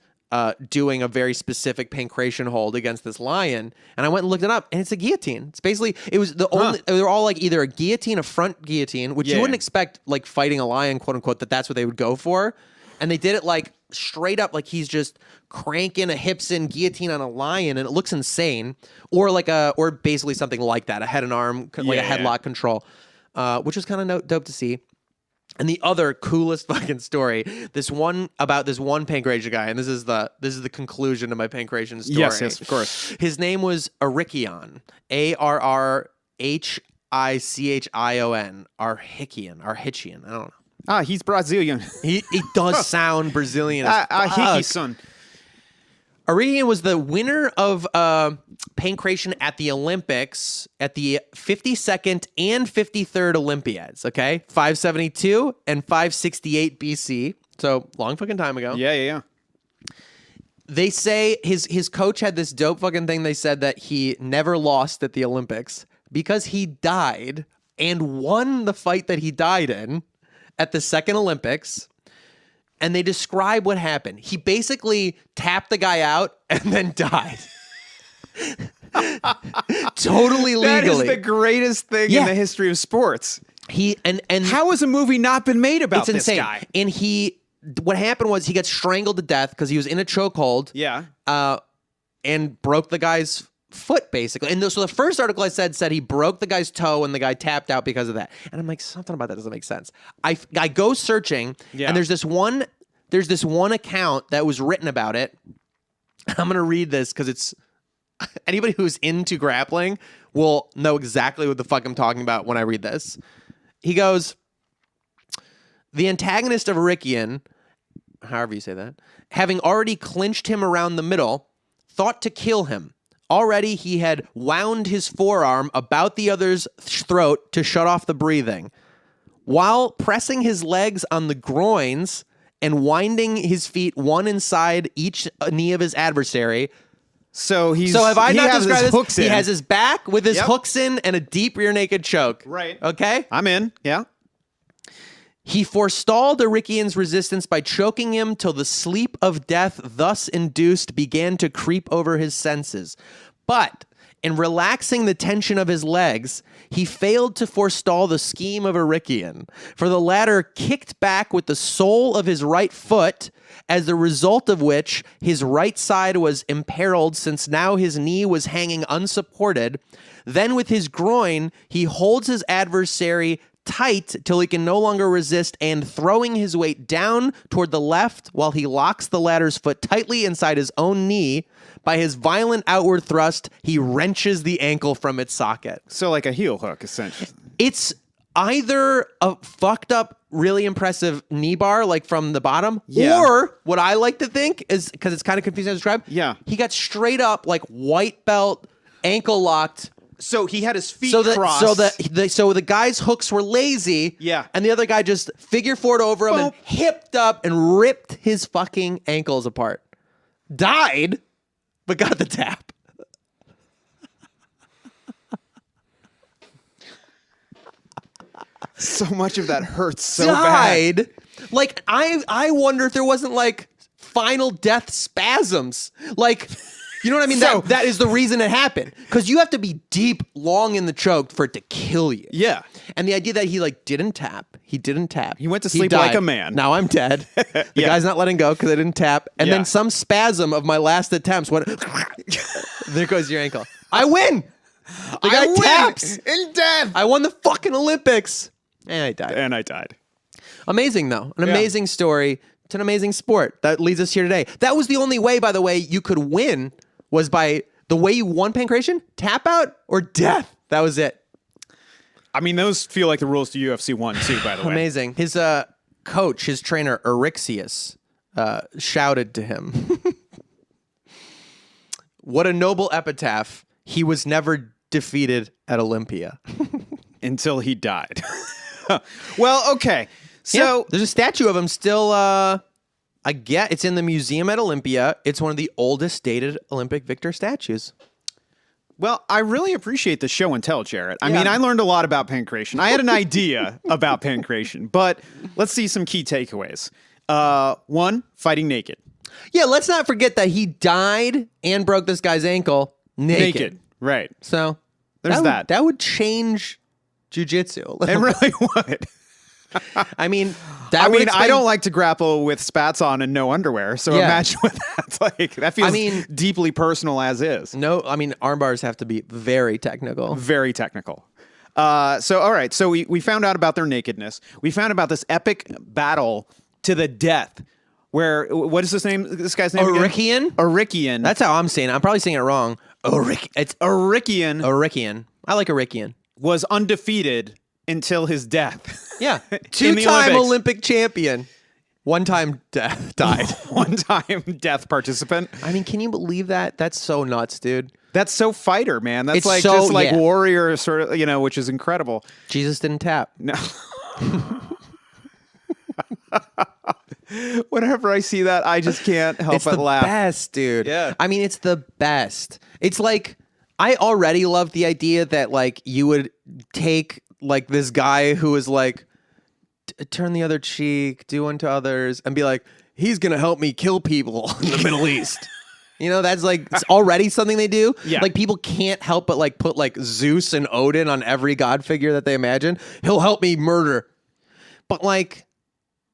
doing a very specific Pankration hold against this lion. And I went and looked it up and it's a guillotine. It's basically, it was the only, they were all like either a guillotine, a front guillotine, which you wouldn't expect like fighting a lion, quote unquote, that's what they would go for. And they did it like straight up, like he's just cranking a hips in guillotine on a lion and it looks insane. Or like or basically something like that, a head and arm, like a headlock control, which was kind of dope to see. And the other coolest fucking story, this one Pankration guy, and this is the conclusion to my Pankration story. Yes, of course. His name was Archichion, Arrhichion, Archichion. I don't know. He's Brazilian. He does sound Brazilian. Archichion. Arrhichion was the winner of Pankration at the Olympics at the 52nd and 53rd Olympiads, okay? 572 and 568 BC. So long fucking time ago. Yeah. They say his coach had this dope fucking thing. They said that he never lost at the Olympics because he died and won the fight that he died in at the second Olympics. And they describe what happened. He basically tapped the guy out and then died. Totally legally. That is the greatest thing in the history of sports. And how has a movie not been made about this insane. guy? And what happened was he got strangled to death because he was in a chokehold. Yeah. And broke the guy's foot, basically. And so the first article I said he broke the guy's toe and the guy tapped out because of that. And I'm like, something about that doesn't make sense. I go searching and there's this one there's this one account that was written about it. I'm going to read this because it's anybody who's into grappling will know exactly what the fuck I'm talking about when I read this. He goes, the antagonist of Rickian, however you say that, having already clinched him around the middle, thought to kill him. Already he had wound his forearm about the other's throat to shut off the breathing. While pressing his legs on the groins and winding his feet one inside each knee of his adversary. So have I not described this? Hooks He in. has his back with his hooks in and a deep rear naked choke. Right. Okay? I'm in. Yeah. He forestalled Arikian's resistance by choking him till the sleep of death thus induced began to creep over his senses. But in relaxing the tension of his legs, he failed to forestall the scheme of Arikian, for the latter kicked back with the sole of his right foot, as the result of which his right side was imperiled, since now his knee was hanging unsupported. Then with his groin, he holds his adversary tight till he can no longer resist, and throwing his weight down toward the left while he locks the latter's foot tightly inside his own knee, by his violent outward thrust, he wrenches the ankle from its socket. So like a heel hook, essentially. It's either a fucked up, really impressive knee bar, like from the bottom, or what I like to think is, because it's kind of confusing to describe, he got straight up, like white belt, ankle locked. So he had his feet crossed. crossed. So the guy's hooks were lazy. Yeah. And the other guy just figure four over him and hipped up and ripped his fucking ankles apart. Died, but got the tap. So much of that hurts so bad. Died. Like, I wonder if there wasn't, like, final death spasms. Like... You know what I mean? So, that is the reason it happened. Because you have to be deep, long in the choke for it to kill you. Yeah. And the idea that he didn't tap. He didn't tap. He went to sleep like a man. Now I'm dead. The guy's not letting go because I didn't tap. And then some spasm of my last attempts went, there goes your ankle. I win. The guy taps. In death. I won the fucking Olympics. And I died. Amazing, though. An amazing story. It's an amazing sport. That leads us here today. That was the only way, by the way, you could win was by the way you won Pankration, tap out or death. That was it. I mean, those feel like the rules to UFC 1, too, by the way. Amazing. His coach, his trainer, Eryxius, shouted to him, what a noble epitaph. He was never defeated at Olympia. Until he died. Well, okay. So there's a statue of him still... I get it's in the museum at Olympia. It's one of the oldest dated Olympic victor statues. Well, I really appreciate the show and tell, Jarrett. I mean, I learned a lot about Pankration. I had an idea about Pankration, but let's see some key takeaways. One, fighting naked. Yeah, let's not forget that he died and broke this guy's ankle naked. Right. So there's that. That would change jiu-jitsu. It really would. I mean, I don't like to grapple with spats on and no underwear. So imagine what that's like. That feels deeply personal as is. No, I mean, arm bars have to be very technical. Very technical. So, all right. So we found out about their nakedness. We found about this epic battle to the death. Where, what is this name? This guy's name Arikian? Arikian. That's how I'm saying it. I'm probably saying it wrong. It's Arikian. Arikian. I like Arikian. Was undefeated until his death. Yeah. Two-time Olympic champion. One-time died. One-time death participant. I mean, can you believe that? That's so nuts, dude. That's so fighter, man. That's it's just warrior sort of, which is incredible. Jesus didn't tap. No. Whenever I see that, I just can't help but laugh. It's the best, dude. Yeah. I mean, it's the best. It's like, I already love the idea that, like, you would take, like, this guy who is like, turn the other cheek, do unto others, and be like, he's going to help me kill people in the Middle East. You know, that's like, it's already something they do. Yeah. Like, people can't help but, like, put, like, Zeus and Odin on every god figure that they imagine. He'll help me murder. But, like,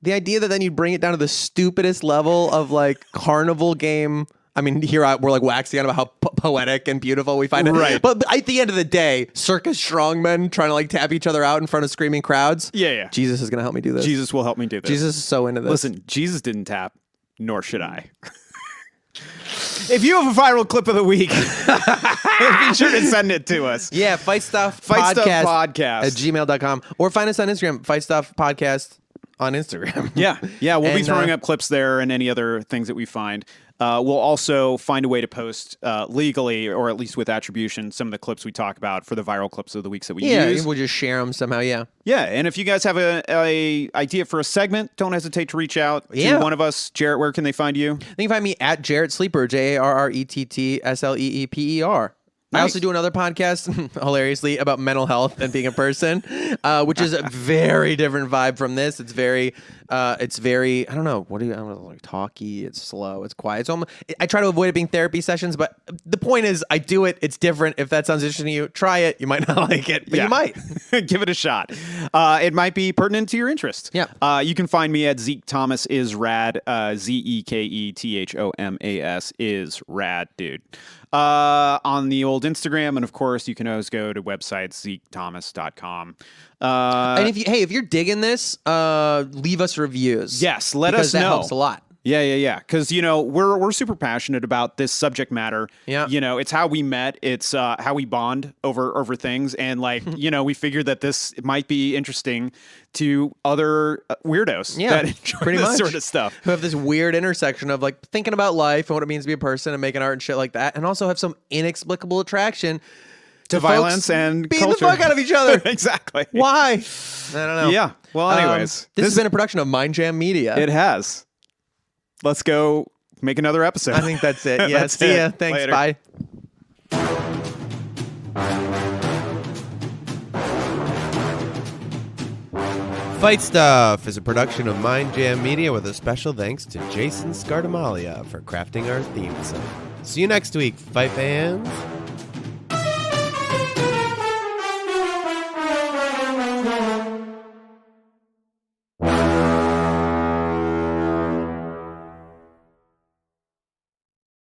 the idea that then you bring it down to the stupidest level of, like, carnival game I mean, we're like waxing on about how poetic and beautiful we find it. Right. But at the end of the day, circus strongmen trying to like tap each other out in front of screaming crowds. Yeah. Jesus is going to help me do this. Jesus will help me do this. Jesus is so into this. Listen, Jesus didn't tap, nor should I. If you have a viral clip of the week, be sure to send it to us. Yeah, Fight Stuff Podcast at gmail.com. Or find us on Instagram, Fight Stuff Podcast on Instagram. Yeah, we'll be throwing up clips there and any other things that we find. We'll also find a way to post legally, or at least with attribution, some of the clips we talk about for the viral clips of the weeks that we use. Yeah, we'll just share them somehow, yeah. Yeah, and if you guys have a idea for a segment, don't hesitate to reach out to one of us. Jarrett, where can they find you? They can find me at Jarrett Sleeper, JarrettSleeper. Nice. I also do another podcast, hilariously, about mental health and being a person, which is a very different vibe from this. It's very, I don't know, I don't know, like talky, it's slow, it's quiet. It's almost, I try to avoid it being therapy sessions, but the point is, I do it, it's different. If that sounds interesting to you, try it. You might not like it, but you might. Give it a shot. It might be pertinent to your interest. Yeah. You can find me at Zeke Thomas is rad, ZEKETHOMAS is rad, dude. On the old Instagram, and of course you can always go to websites zekethomas.com. And if you're digging this, leave us reviews. Yes, let us know. That helps a lot. Yeah. Because we're super passionate about this subject matter. Yeah. It's how we met. It's how we bond over things, and like we figured that this might be interesting to other weirdos that enjoy this sort of stuff, who have this weird intersection of like thinking about life and what it means to be a person and making art and shit like that, and also have some inexplicable attraction to violence and beating culture. the fuck out of each other. Exactly. Why? I don't know. Yeah. Well, anyways, this has been a production of Mind Jam Media. It has. Let's go make another episode. I think that's it. Yeah. See ya. Thanks. Later. Bye. Fight Stuff is a production of Mind Jam Media with a special thanks to Jason Scardamalia for crafting our theme song. See you next week, fight fans.